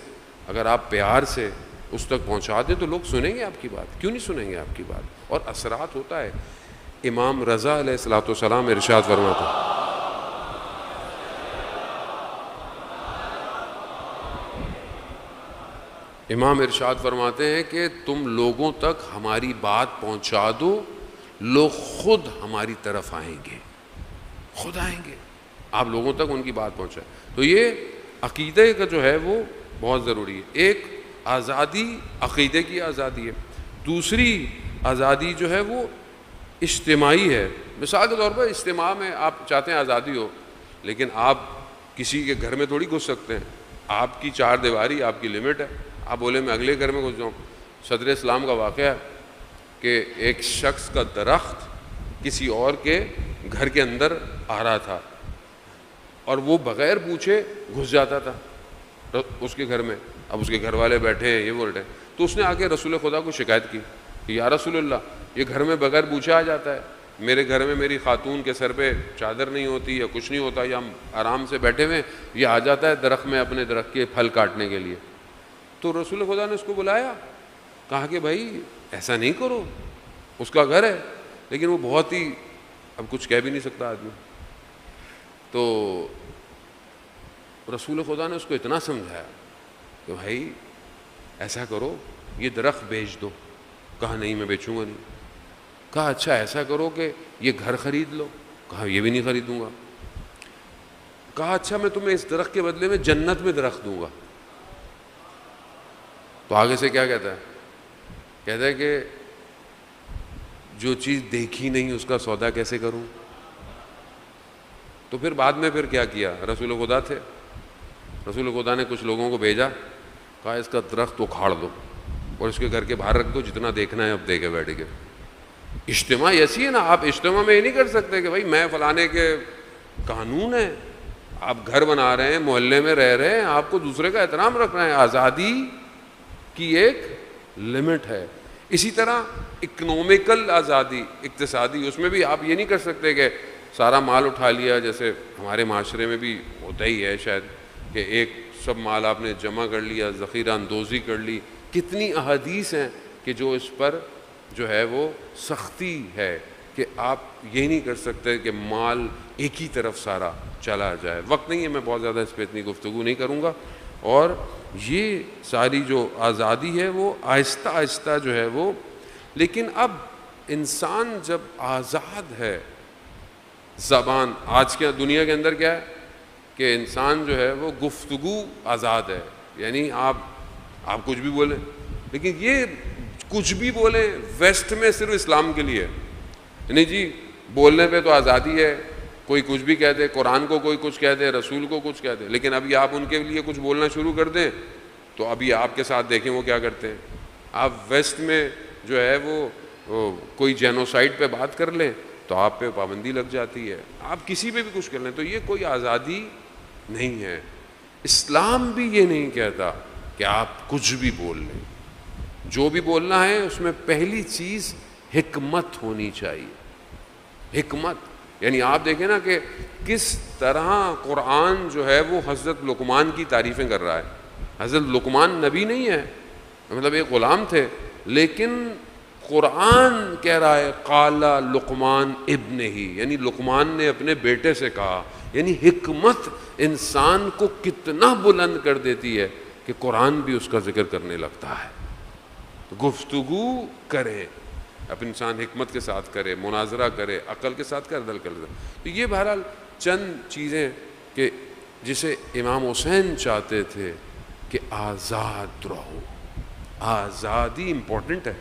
اگر آپ پیار سے اس تک پہنچا دیں تو لوگ سنیں گے آپ کی بات. کیوں نہیں سنیں گے آپ کی بات؟ اور اثرات ہوتا ہے. امام رضا علیہ الصلوۃ والسلام ارشاد فرماتے ہیں, امام ارشاد فرماتے ہیں کہ تم لوگوں تک ہماری بات پہنچا دو, لوگ خود ہماری طرف آئیں گے, خود آئیں گے. آپ لوگوں تک ان کی بات پہنچائیں. تو یہ عقیدے کا جو ہے وہ بہت ضروری ہے. ایک آزادی, عقیدے کی آزادی ہے. دوسری آزادی جو ہے وہ اجتماعی ہے. مثال کے طور پر اجتماع میں آپ چاہتے ہیں آزادی ہو، لیکن آپ کسی کے گھر میں تھوڑی گھس سکتے ہیں. آپ کی چار دیواری آپ کی لمٹ ہے. آپ بولے میں اگلے گھر میں گھس جاؤں. صدر اسلام کا واقعہ ہے کہ ایک شخص کا درخت کسی اور کے گھر کے اندر آ رہا تھا اور وہ بغیر پوچھے گھس جاتا تھا اس کے گھر میں. اب اس کے گھر والے بیٹھے ہیں، یہ بول رہے ہیں، تو اس نے آ کے رسول خدا کو شکایت کی کہ یا رسول اللہ، یہ گھر میں بغیر پوچھے آ جاتا ہے. میرے گھر میں میری خاتون کے سر پہ چادر نہیں ہوتی یا کچھ نہیں ہوتا، یا ہم آرام سے بیٹھے ہوئے، یہ آ جاتا ہے درخت میں اپنے درخت کے پھل کاٹنے کے لیے. تو رسول خدا نے اس کو بلایا، کہا کہ بھائی ایسا نہیں کرو، اس کا گھر ہے. لیکن وہ بہت ہی اب کچھ کہہ بھی نہیں سکتا آدمی. تو رسول خدا نے اس کو اتنا سمجھایا کہ بھائی ایسا کرو، یہ درخت بیچ دو. کہا نہیں میں بیچوں گا نہیں. کہا اچھا ایسا کرو کہ یہ گھر خرید لو. کہا یہ بھی نہیں خریدوں گا. کہا اچھا میں تمہیں اس درخت کے بدلے میں جنت میں درخت دوں گا. تو آگے سے کیا کہتا ہے؟ کہتا ہے کہ جو چیز دیکھی نہیں اس کا سودا کیسے کروں. تو پھر بعد میں پھر کیا کیا؟ رسول خدا تھے، رسول خدا نے کچھ لوگوں کو بھیجا، کہا اس کا درخت اکھاڑ دو اور اس کے گھر کے باہر رکھ دو، جتنا دیکھنا ہے اب دیکھے بیٹھ کے. اجتماع ایسی ہے نا، آپ اجتماع میں یہ نہیں کر سکتے کہ بھائی میں فلانے کے قانون ہے. آپ گھر بنا رہے ہیں، محلے میں رہ رہے ہیں، آپ کو دوسرے کا احترام رکھنا ہے. آزادی کی ایک لمٹ ہے. اسی طرح اکنومیکل آزادی، اقتصادی، اس میں بھی آپ یہ نہیں کر سکتے کہ سارا مال اٹھا لیا، جیسے ہمارے معاشرے میں بھی ہوتا ہی ہے شاید، کہ ایک سب مال آپ نے جمع کر لیا، ذخیرہ اندوزی کر لی. کتنی احادیث ہیں کہ جو اس پر جو ہے وہ سختی ہے کہ آپ یہ نہیں کر سکتے کہ مال ایک ہی طرف سارا چلا جائے. وقت نہیں ہے، میں بہت زیادہ اس پہ اتنی گفتگو نہیں کروں گا. اور یہ ساری جو آزادی ہے وہ آہستہ آہستہ جو ہے وہ، لیکن اب انسان جب آزاد ہے، زبان آج کے دنیا کے اندر کیا ہے کہ انسان جو ہے وہ گفتگو آزاد ہے. یعنی آپ کچھ بھی بولیں، لیکن یہ کچھ بھی بولیں ویسٹ میں صرف اسلام کے لیے. نہیں جی بولنے پہ تو آزادی ہے، کوئی کچھ بھی کہہ دے، قرآن کو کوئی کچھ کہہ دے، رسول کو کچھ کہہ دے. لیکن ابھی آپ ان کے لیے کچھ بولنا شروع کر دیں تو ابھی آپ کے ساتھ دیکھیں وہ کیا کرتے ہیں. آپ ویسٹ میں جو ہے وہ کوئی جینوسائڈ پہ بات کر لیں تو آپ پہ پابندی لگ جاتی ہے. آپ کسی پہ بھی کچھ کر لیں تو یہ کوئی آزادی نہیں ہے. اسلام بھی یہ نہیں کہتا کہ آپ کچھ بھی بول لیں. جو بھی بولنا ہے اس میں پہلی چیز حکمت ہونی چاہیے. حکمت یعنی آپ دیکھیں نا کہ کس طرح قرآن جو ہے وہ حضرت لقمان کی تعریفیں کر رہا ہے. حضرت لقمان نبی نہیں ہے، مطلب ایک غلام تھے، لیکن قرآن کہہ رہا ہے قال لقمان ابن ہی، یعنی لقمان نے اپنے بیٹے سے کہا. یعنی حکمت انسان کو کتنا بلند کر دیتی ہے کہ قرآن بھی اس کا ذکر کرنے لگتا ہے. گفتگو کرے، اب انسان حکمت کے ساتھ کرے، مناظرہ کرے، عقل کے ساتھ کرے، عدل کرے. تو یہ بہرحال چند چیزیں کہ جسے امام حسین چاہتے تھے کہ آزاد رہو. آزادی امپورٹنٹ ہے،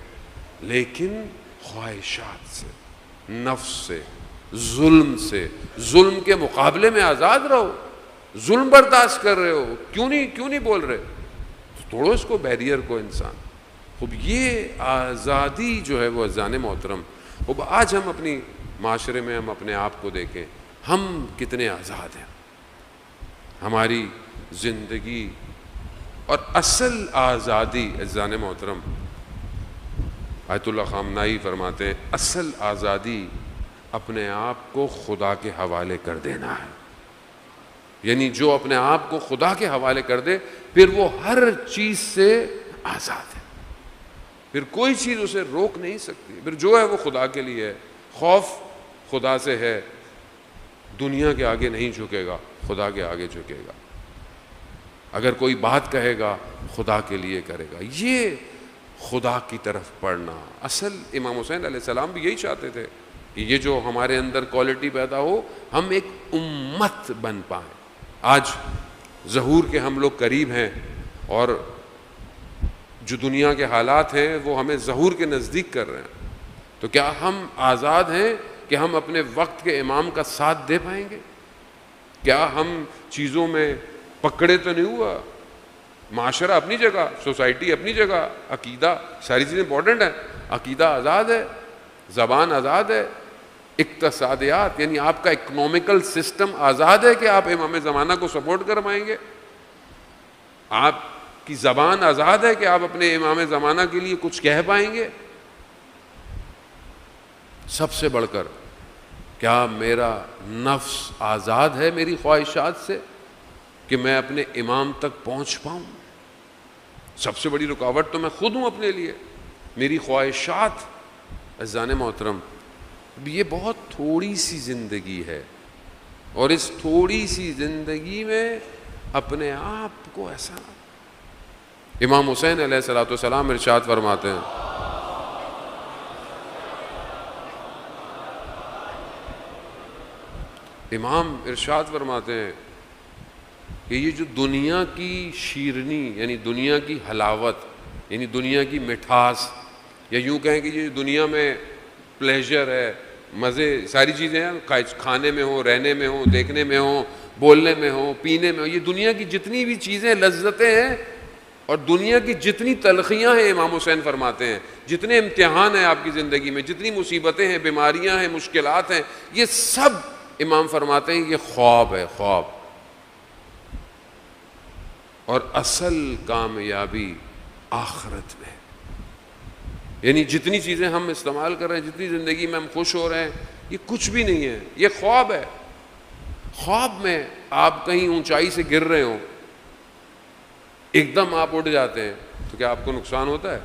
لیکن خواہشات سے، نفس سے، ظلم کے مقابلے میں آزاد رہو. ظلم برداشت کر رہے ہو، کیوں نہیں بول رہے؟ توڑو اس کو، بیریئر کو. انسان خوب یہ آزادی جو ہے وہ عزیزان محترم، خوب آج ہم اپنی معاشرے میں ہم اپنے آپ کو دیکھیں، ہم کتنے آزاد ہیں. ہماری زندگی اور اصل آزادی عزیزان محترم، آیت اللہ خامنائی فرماتے ہیں اصل آزادی اپنے آپ کو خدا کے حوالے کر دینا ہے. یعنی جو اپنے آپ کو خدا کے حوالے کر دے پھر وہ ہر چیز سے آزاد ہے، پھر کوئی چیز اسے روک نہیں سکتی. پھر جو ہے وہ خدا کے لیے ہے. خوف خدا سے ہے، دنیا کے آگے نہیں جھکے گا، خدا کے آگے جھکے گا. اگر کوئی بات کہے گا خدا کے لیے کرے گا. یہ خدا کی طرف پڑھنا. اصل امام حسین علیہ السلام بھی یہی چاہتے تھے کہ یہ جو ہمارے اندر کوالٹی پیدا ہو، ہم ایک امت بن پائیں. آج ظہور کے ہم لوگ قریب ہیں اور جو دنیا کے حالات ہیں وہ ہمیں ظہور کے نزدیک کر رہے ہیں. تو کیا ہم آزاد ہیں کہ ہم اپنے وقت کے امام کا ساتھ دے پائیں گے؟ کیا ہم چیزوں میں پکڑے تو نہیں ہوا؟ معاشرہ اپنی جگہ، سوسائٹی اپنی جگہ، عقیدہ، ساری چیزیں امپورٹنٹ ہیں، عقیدہ آزاد ہے، زبان آزاد ہے، اقتصادیات یعنی آپ کا اکنومیکل سسٹم آزاد ہے کہ آپ امام زمانہ کو سپورٹ کر پائیں گے، آپ کی زبان آزاد ہے کہ آپ اپنے امام زمانہ کے لیے کچھ کہہ پائیں گے۔ سب سے بڑھ کر کیا میرا نفس آزاد ہے میری خواہشات سے کہ میں اپنے امام تک پہنچ پاؤں؟ سب سے بڑی رکاوٹ تو میں خود ہوں اپنے لیے، میری خواہشات۔ عزیزان محترم، یہ بہت تھوڑی سی زندگی ہے، اور اس تھوڑی سی زندگی میں اپنے آپ کو ایسا، امام حسین علیہ الصلوۃ والسلام ارشاد فرماتے ہیں، امام ارشاد فرماتے ہیں کہ یہ جو دنیا کی شیرنی یعنی دنیا کی حلاوت یعنی دنیا کی مٹھاس، یا یوں کہیں کہ یہ دنیا میں پلیجر ہے، مزے، ساری چیزیں ہیں، کھانے میں ہوں، رہنے میں ہوں، دیکھنے میں ہوں، بولنے میں ہوں، پینے میں ہوں، یہ دنیا کی جتنی بھی چیزیں لذتیں ہیں اور دنیا کی جتنی تلخیاں ہیں، امام حسین فرماتے ہیں جتنے امتحان ہیں آپ کی زندگی میں، جتنی مصیبتیں ہیں، بیماریاں ہیں، مشکلات ہیں، یہ سب امام فرماتے ہیں یہ خواب ہے، خواب، اور اصل کامیابی آخرت میں۔ یعنی جتنی چیزیں ہم استعمال کر رہے ہیں، جتنی زندگی میں ہم خوش ہو رہے ہیں، یہ کچھ بھی نہیں ہے، یہ خواب ہے۔ خواب میں آپ کہیں اونچائی سے گر رہے ہوں، ایک دم آپ اٹھ جاتے ہیں تو کیا آپ کو نقصان ہوتا ہے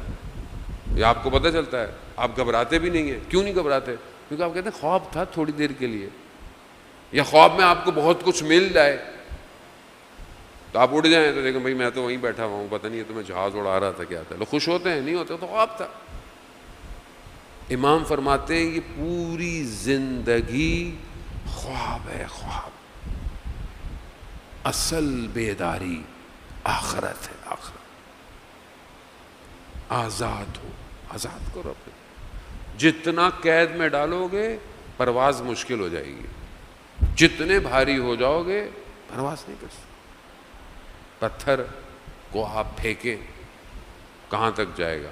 یا آپ کو پتہ چلتا ہے؟ آپ گھبراتے بھی نہیں ہیں۔ کیوں نہیں گھبراتے؟ کیونکہ آپ کہتے ہیں خواب تھا تھوڑی دیر کے لیے، یا خواب میں آپ کو بہت کچھ مل جائے تو آپ اٹھ جائیں تو دیکھیں بھائی میں تو وہیں بیٹھا ہوا ہوں، پتہ نہیں ہے تو میں جہاز اڑا رہا تھا، کیا تھا؟ لوگ خوش ہوتے ہیں، نہیں ہوتے تو خواب تھا۔ امام فرماتے ہیں یہ پوری زندگی خواب ہے، خواب، اصل بیداری آخرت ہے، آخرت۔ آزاد ہو، آزاد کرو اپنے، جتنا قید میں ڈالو گے پرواز مشکل ہو جائے گی، جتنے بھاری ہو جاؤ گے پرواز نہیں کر سکتے۔ پتھر کو آپ پھینکیں کہاں تک جائے گا؟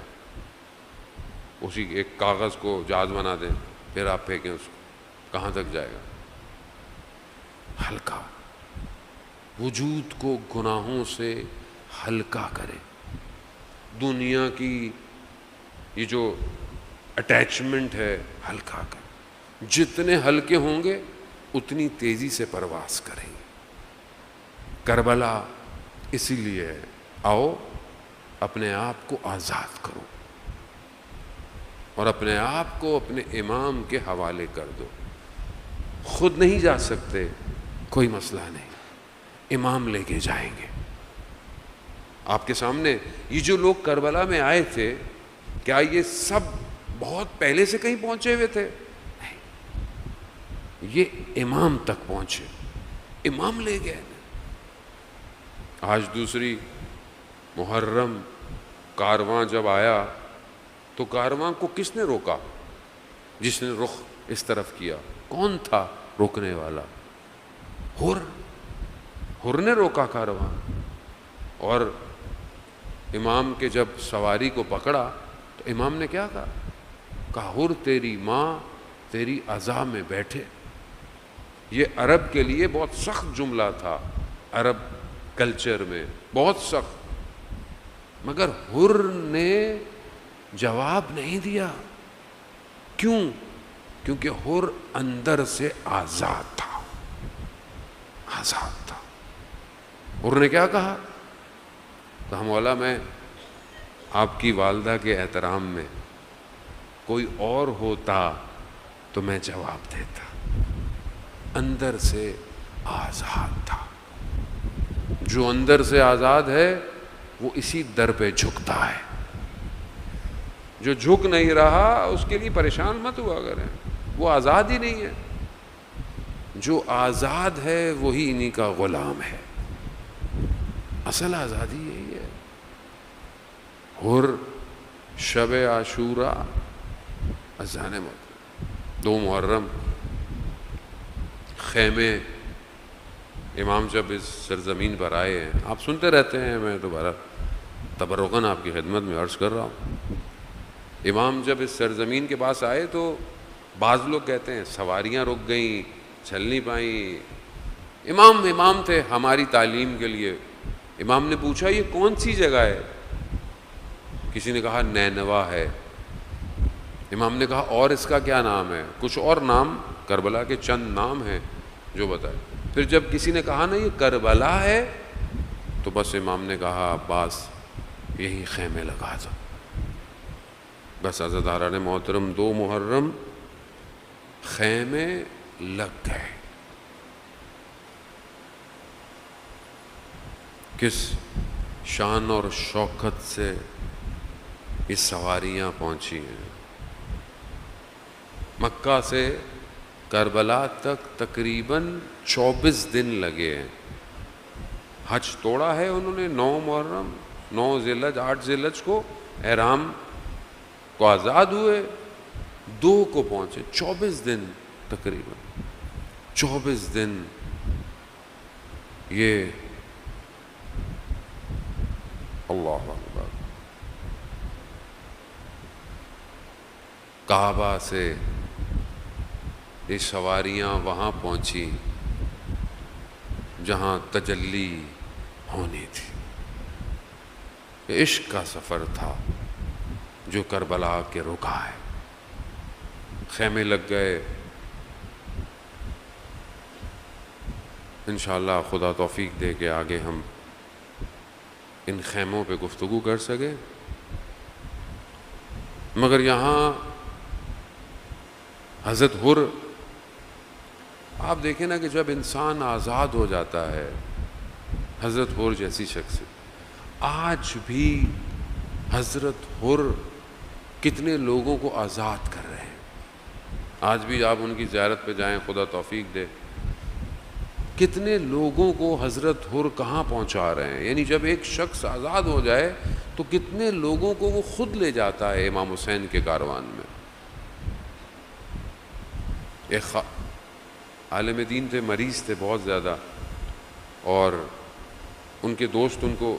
اسی ایک کاغذ کو جہاز بنا دیں، پھر آپ پھینکیں اس کو، کہاں تک جائے گا؟ ہلکا، وجود کو گناہوں سے ہلکا کرے، دنیا کی یہ جو اٹیچمنٹ ہے ہلکا کرے، جتنے ہلکے ہوں گے اتنی تیزی سے پرواز کریں گے۔ کربلا اسی لیے ہے، آؤ اپنے آپ کو آزاد کرو اور اپنے آپ کو اپنے امام کے حوالے کر دو۔ خود نہیں جا سکتے، کوئی مسئلہ نہیں، امام لے کے جائیں گے۔ آپ کے سامنے یہ جو لوگ کربلا میں آئے تھے، کیا یہ سب بہت پہلے سے کہیں پہنچے ہوئے تھے؟ نہیں، یہ امام تک پہنچے، امام لے گئے۔ آج دوسری محرم کارواں جب آیا تو کارواں کو کس نے روکا؟ جس نے رخ اس طرف کیا، کون تھا روکنے والا؟ حر نے روکا کارواں، اور امام کے جب سواری کو پکڑا تو امام نے کیا کہا؟ حر تیری ماں تیری عزا میں بیٹھے۔ یہ عرب کے لیے بہت سخت جملہ تھا، عرب کلچر میں بہت سخت، مگر حر نے جواب نہیں دیا۔ کیوں؟ کیونکہ حر اندر سے آزاد تھا، آزاد تھا۔ حر نے کیا کہا؟ کہا مولا میں آپ کی والدہ کے احترام میں کوئی اور ہوتا تو میں جواب دیتا، اندر سے آزاد تھا۔ جو اندر سے آزاد ہے وہ اسی در پہ جھکتا ہے، جو جھک نہیں رہا اس کے لیے پریشان مت ہوا کریں، وہ آزاد ہی نہیں ہے۔ جو آزاد ہے وہی انہی کا غلام ہے، اصل آزادی یہی ہے۔ حر شب عاشوراء اذان محترم 2 محرم خیمے امام جب اس سرزمین پر آئے ہیں، آپ سنتے رہتے ہیں، میں دوبارہ تبرکاً آپ کی خدمت میں عرض کر رہا ہوں، امام جب اس سرزمین کے پاس آئے تو بعض لوگ کہتے ہیں سواریاں رک گئیں، چل نہیں پائیں، امام تھے ہماری تعلیم کے لیے۔ امام نے پوچھا یہ کون سی جگہ ہے؟ کسی نے کہا نینوا ہے۔ امام نے کہا اور اس کا کیا نام ہے؟ کچھ اور نام، کربلا کے چند نام ہیں جو بتائے۔ پھر جب کسی نے کہا نا یہ کربلا ہے، تو بس امام نے کہا عباس یہی خیمے لگا دو۔ بس عزیزان محترم 2 محرم خیمے لگ گئے۔ کس شان اور شوکت سے یہ سواریاں پہنچی ہیں۔ مکہ سے کربلا تک تقریباً 24 دن لگے ہیں۔ حج توڑا ہے انہوں نے 9 محرم، 9 ذی الحج، 8 ذی الحج کو احرام کو آزاد ہوئے، 2 کو پہنچے، 24 دن تقریباً 24 دن یہ اللہ اکبر کعبہ سے یہ سواریاں وہاں پہنچی جہاں تجلی ہونی تھی۔ یہ عشق کا سفر تھا جو کربلا کے رکا ہے۔ خیمے لگ گئے، انشاءاللہ خدا توفیق دے کے آگے ہم ان خیموں پہ گفتگو کر سکیں، مگر یہاں حضرت حر، آپ دیکھیں نا کہ جب انسان آزاد ہو جاتا ہے، حضرت حر جیسی شخصیت، آج بھی حضرت حر کتنے لوگوں کو آزاد کر رہے ہیں۔ آج بھی آپ ان کی زیارت پہ جائیں، خدا توفیق دے، کتنے لوگوں کو حضرت حر کہاں پہنچا رہے ہیں۔ یعنی جب ایک شخص آزاد ہو جائے تو کتنے لوگوں کو وہ خود لے جاتا ہے امام حسین کے کاروان میں۔ ایک عالم دین تھے، مریض تھے بہت زیادہ، اور ان کے دوست ان کو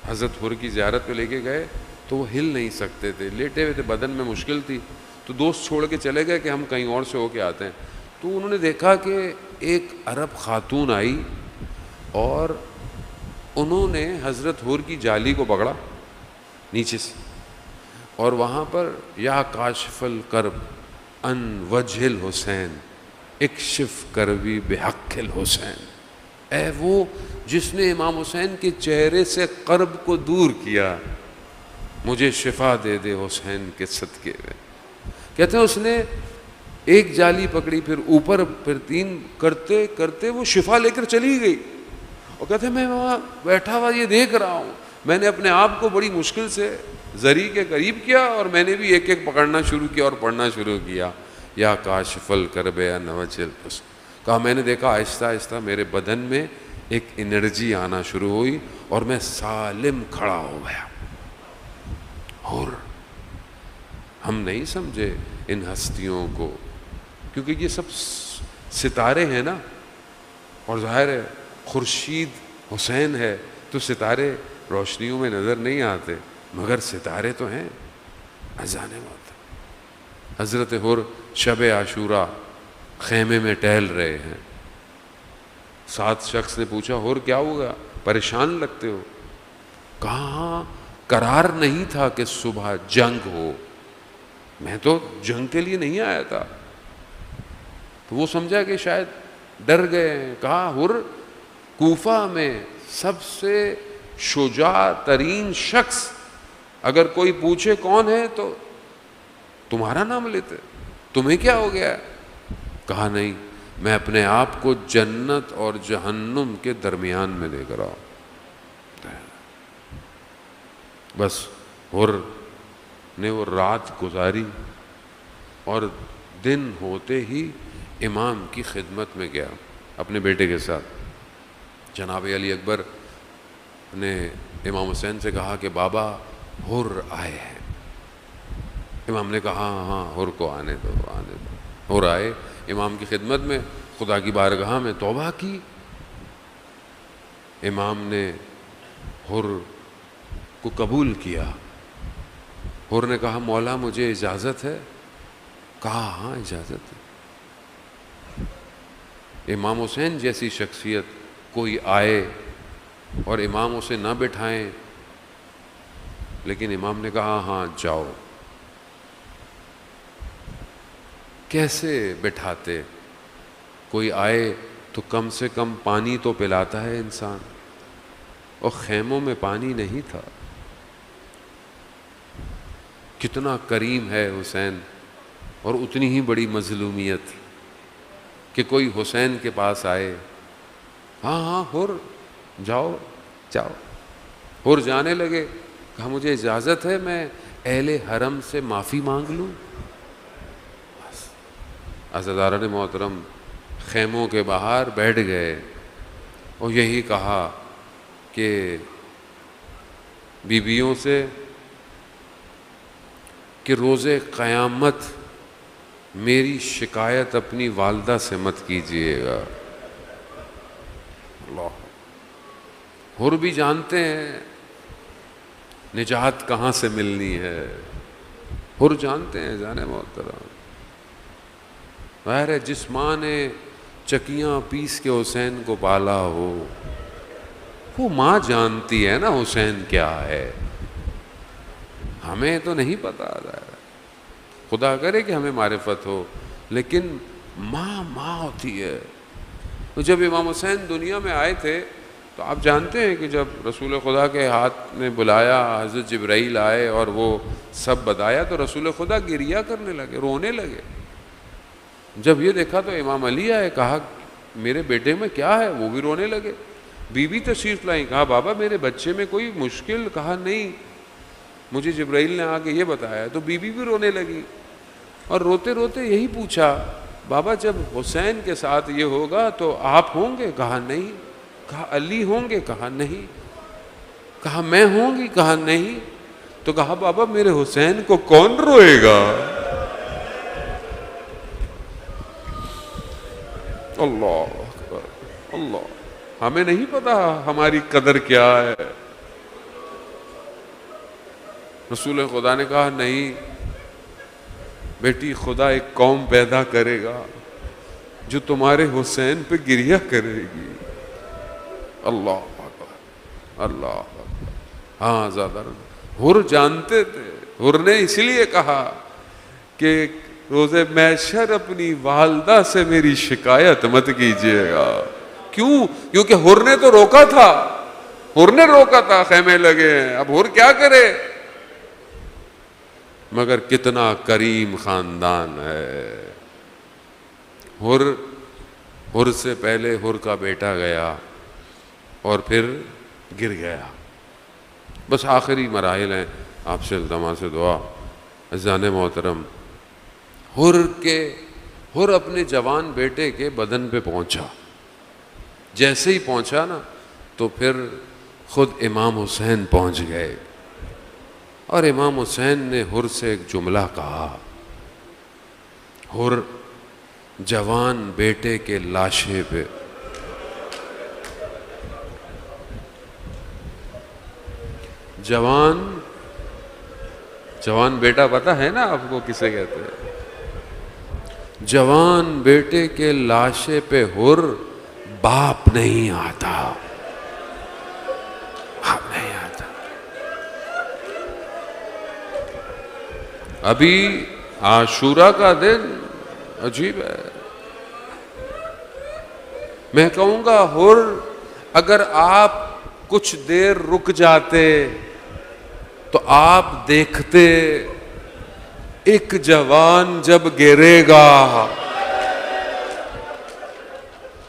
حضرت حر کی زیارت پہ لے کے گئے تو وہ ہل نہیں سکتے تھے، لیٹے ہوئے تھے، بدن میں مشکل تھی، تو دوست چھوڑ کے چلے گئے کہ ہم کہیں اور سے ہو کے آتے ہیں۔ تو انہوں نے دیکھا کہ ایک عرب خاتون آئی اور انہوں نے حضرت حر کی جالی کو پکڑا نیچے سے، اور وہاں پر یا کاشف الکرب ان وجہ الحسین اکشف کربی بحق الحسین، اے وہ جس نے امام حسین کے چہرے سے کرب کو دور کیا، مجھے شفا دے دے حسین کے صدقے میں۔ کہتے ہیں اس نے ایک جالی پکڑی، پھر اوپر، پھر 3 کرتے کرتے وہ شفا لے کر چلی گئی، اور کہتے ہیں میں وہاں بیٹھا ہوا یہ دیکھ رہا ہوں، میں نے اپنے آپ کو بڑی مشکل سے زری کے قریب کیا، اور میں نے بھی ایک ایک پکڑنا شروع کیا اور پڑھنا شروع کیا، یا کاشف الکرب ان وجہ الحسین۔ کہا میں نے دیکھا آہستہ آہستہ میرے بدن میں ایک انرجی آنا شروع ہوئی اور میں سالم کھڑا ہو گیا۔ اور ہم نہیں سمجھے ان ہستیوں کو، کیونکہ یہ سب ستارے ہیں نا، اور ظاہر ہے خورشید حسین ہے تو ستارے روشنیوں میں نظر نہیں آتے، مگر ستارے تو ہیں۔ اذان موت، حضرت حر شب عاشورہ خیمے میں ٹہل رہے ہیں۔ 7 شخص نے پوچھا حر کیا ہوگا، پریشان لگتے ہو؟ کہاں قرار نہیں تھا کہ صبح جنگ ہو، میں تو جنگ کے لیے نہیں آیا تھا۔ تو وہ سمجھا کہ شاید ڈر گئے ہیں۔ کہا حر کوفہ میں سب سے شجاع ترین شخص اگر کوئی پوچھے کون ہے تو تمہارا نام لیتے، تمہیں کیا ہو گیا ہے؟ کہا نہیں، میں اپنے آپ کو جنت اور جہنم کے درمیان میں دیکھ رہا ہوں۔ بس حر نے وہ رات گزاری اور دن ہوتے ہی امام کی خدمت میں گیا اپنے بیٹے کے ساتھ۔ جناب علی اکبر نے امام حسین سے کہا کہ بابا حر آئے ہیں۔ امام نے کہا ہاں ہاں حر کو آنے دو آنے دو. حر آئے امام کی خدمت میں، خدا کی بارگاہ میں توبہ کی. امام نے حر کو قبول کیا. حر نے کہا مولا مجھے اجازت ہے؟ کہا ہاں اجازت ہے. امام حسین جیسی شخصیت کوئی آئے اور امام اسے نہ بٹھائیں، لیکن امام نے کہا ہاں جاؤ. کیسے بٹھاتے؟ کوئی آئے تو کم سے کم پانی تو پلاتا ہے انسان، اور خیموں میں پانی نہیں تھا. کتنا کریم ہے حسین، اور اتنی ہی بڑی مظلومیت کہ کوئی حسین کے پاس آئے. ہاں ہاں حر جاؤ جاؤ. حر جانے لگے. کہا مجھے اجازت ہے میں اہل حرم سے معافی مانگ لوں؟ عزاداران محترم خیموں کے باہر بیٹھ گئے اور یہی کہا کہ بیویوں سے کہ روز قیامت میری شکایت اپنی والدہ سے مت کیجیے گا. اللہ. حر بھی جانتے ہیں نجات کہاں سے ملنی ہے. حر جانتے ہیں جانے محترم. ظاہر ہے جس ماں نے چکیاں پیس کے حسین کو پالا ہو، وہ ماں جانتی ہے نا حسین کیا ہے. ہمیں تو نہیں پتا. خدا کرے کہ ہمیں معرفت ہو، لیکن ماں ماں ہوتی ہے. تو جب امام حسین دنیا میں آئے تھے تو آپ جانتے ہیں کہ جب رسول خدا کے ہاتھ نے بلایا، حضرت جبرائیل آئے اور وہ سب بتایا تو رسول خدا گریہ کرنے لگے، رونے لگے. جب یہ دیکھا تو امام علی آئے، کہا میرے بیٹے میں کیا ہے؟ وہ بھی رونے لگے. بی بی تشریف لائیں، کہا بابا میرے بچے میں کوئی مشکل؟ کہا نہیں، مجھے جبرائیل نے آ کے یہ بتایا. تو بی بی بھی رونے لگی اور روتے روتے یہی پوچھا بابا جب حسین کے ساتھ یہ ہوگا تو آپ ہوں گے؟ کہا نہیں. کہا علی ہوں گے؟ کہا نہیں. کہا میں ہوں گی؟ کہا نہیں. تو کہا بابا میرے حسین کو کون روئے گا؟ اللہ اکبر اللہ. ہمیں نہیں پتا ہماری قدر کیا ہے. رسول خدا نے کہا نہیں بیٹی، خدا ایک قوم پیدا کرے گا جو تمہارے حسین پہ گریہ کرے گی. اللہ اکبر اللہ اکبر. ہاں زیادہ حر جانتے تھے. حر نے اسی لیے کہا کہ روز محشر اپنی والدہ سے میری شکایت مت کیجیے گا. کیوں؟ کیونکہ حر نے تو روکا تھا. حر نے روکا تھا، خیمے لگے ہیں. اب حر کیا کرے؟ مگر کتنا کریم خاندان ہے. حر سے پہلے حر کا بیٹا گیا اور پھر گر گیا. بس آخری مراحل ہیں. آپ سے التماس سے دعا عزیزان محترم. حر اپنے جوان بیٹے کے بدن پہ پہنچا. جیسے ہی پہنچا نا تو پھر خود امام حسین پہنچ گئے اور امام حسین نے حر سے ایک جملہ کہا. حر جوان بیٹے کے لاشے پہ جوان بیٹا پتا ہے نا آپ کو کسے کہتے ہیں؟ جوان بیٹے کے لاشے پہ حر باپ نہیں آتا. باپ نہیں آتا. ابھی عاشورہ کا دن عجیب ہے. میں کہوں گا حر اگر آپ کچھ دیر رک جاتے تو آپ دیکھتے ایک جوان جب گرے گا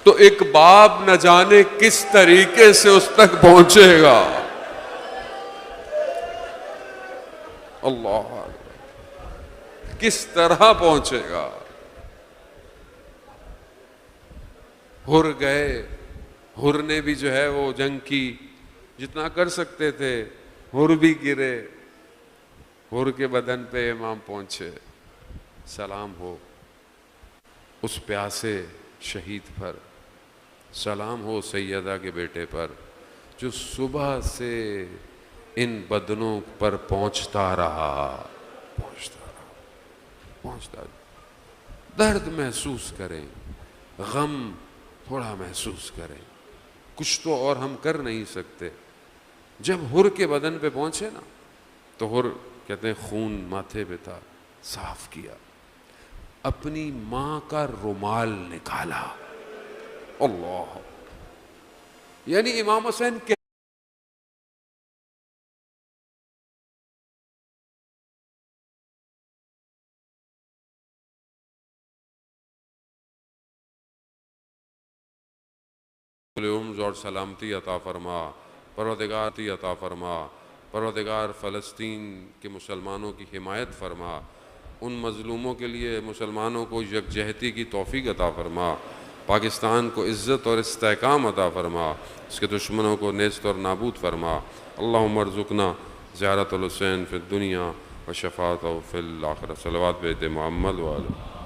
تو ایک باپ نہ جانے کس طریقے سے اس تک پہنچے گا. اللہ کس طرح پہنچے گا. حر گئے. حر نے بھی جو ہے وہ جنگ کی، جتنا کر سکتے تھے. حر بھی گرے. حر کے بدن پہ امام پہنچے، سلام ہو اس پیاسے شہید پر، سلام ہو سیدہ کے بیٹے پر جو صبح سے ان بدنوں پر پہنچتا رہا، پہنچتا رہا۔ درد محسوس کریں، غم تھوڑا محسوس کریں، کچھ تو اور ہم کر نہیں سکتے۔ جب حر کے بدن پہ پہنچے نا تو حر کہتے ہیں خون ماتھے پہ تھا، صاف کیا، اپنی ماں کا رومال نکالا۔ اللہ، یعنی امام حسین کے عمر اور سلامتی عطا فرما، پروردگار عطا فرما، پروردگار فلسطین کے مسلمانوں کی حمایت فرما، ان مظلوموں کے لیے مسلمانوں کو یکجہتی کی توفیق عطا فرما، پاکستان کو عزت اور استحکام عطا فرما، اس کے دشمنوں کو نیست اور نابود فرما۔ اللہم ارزقنا زیارت الحسین فی الدنیا و شفاعتہ فی الآخرہ۔ صلوات بیت محمد وآلہ۔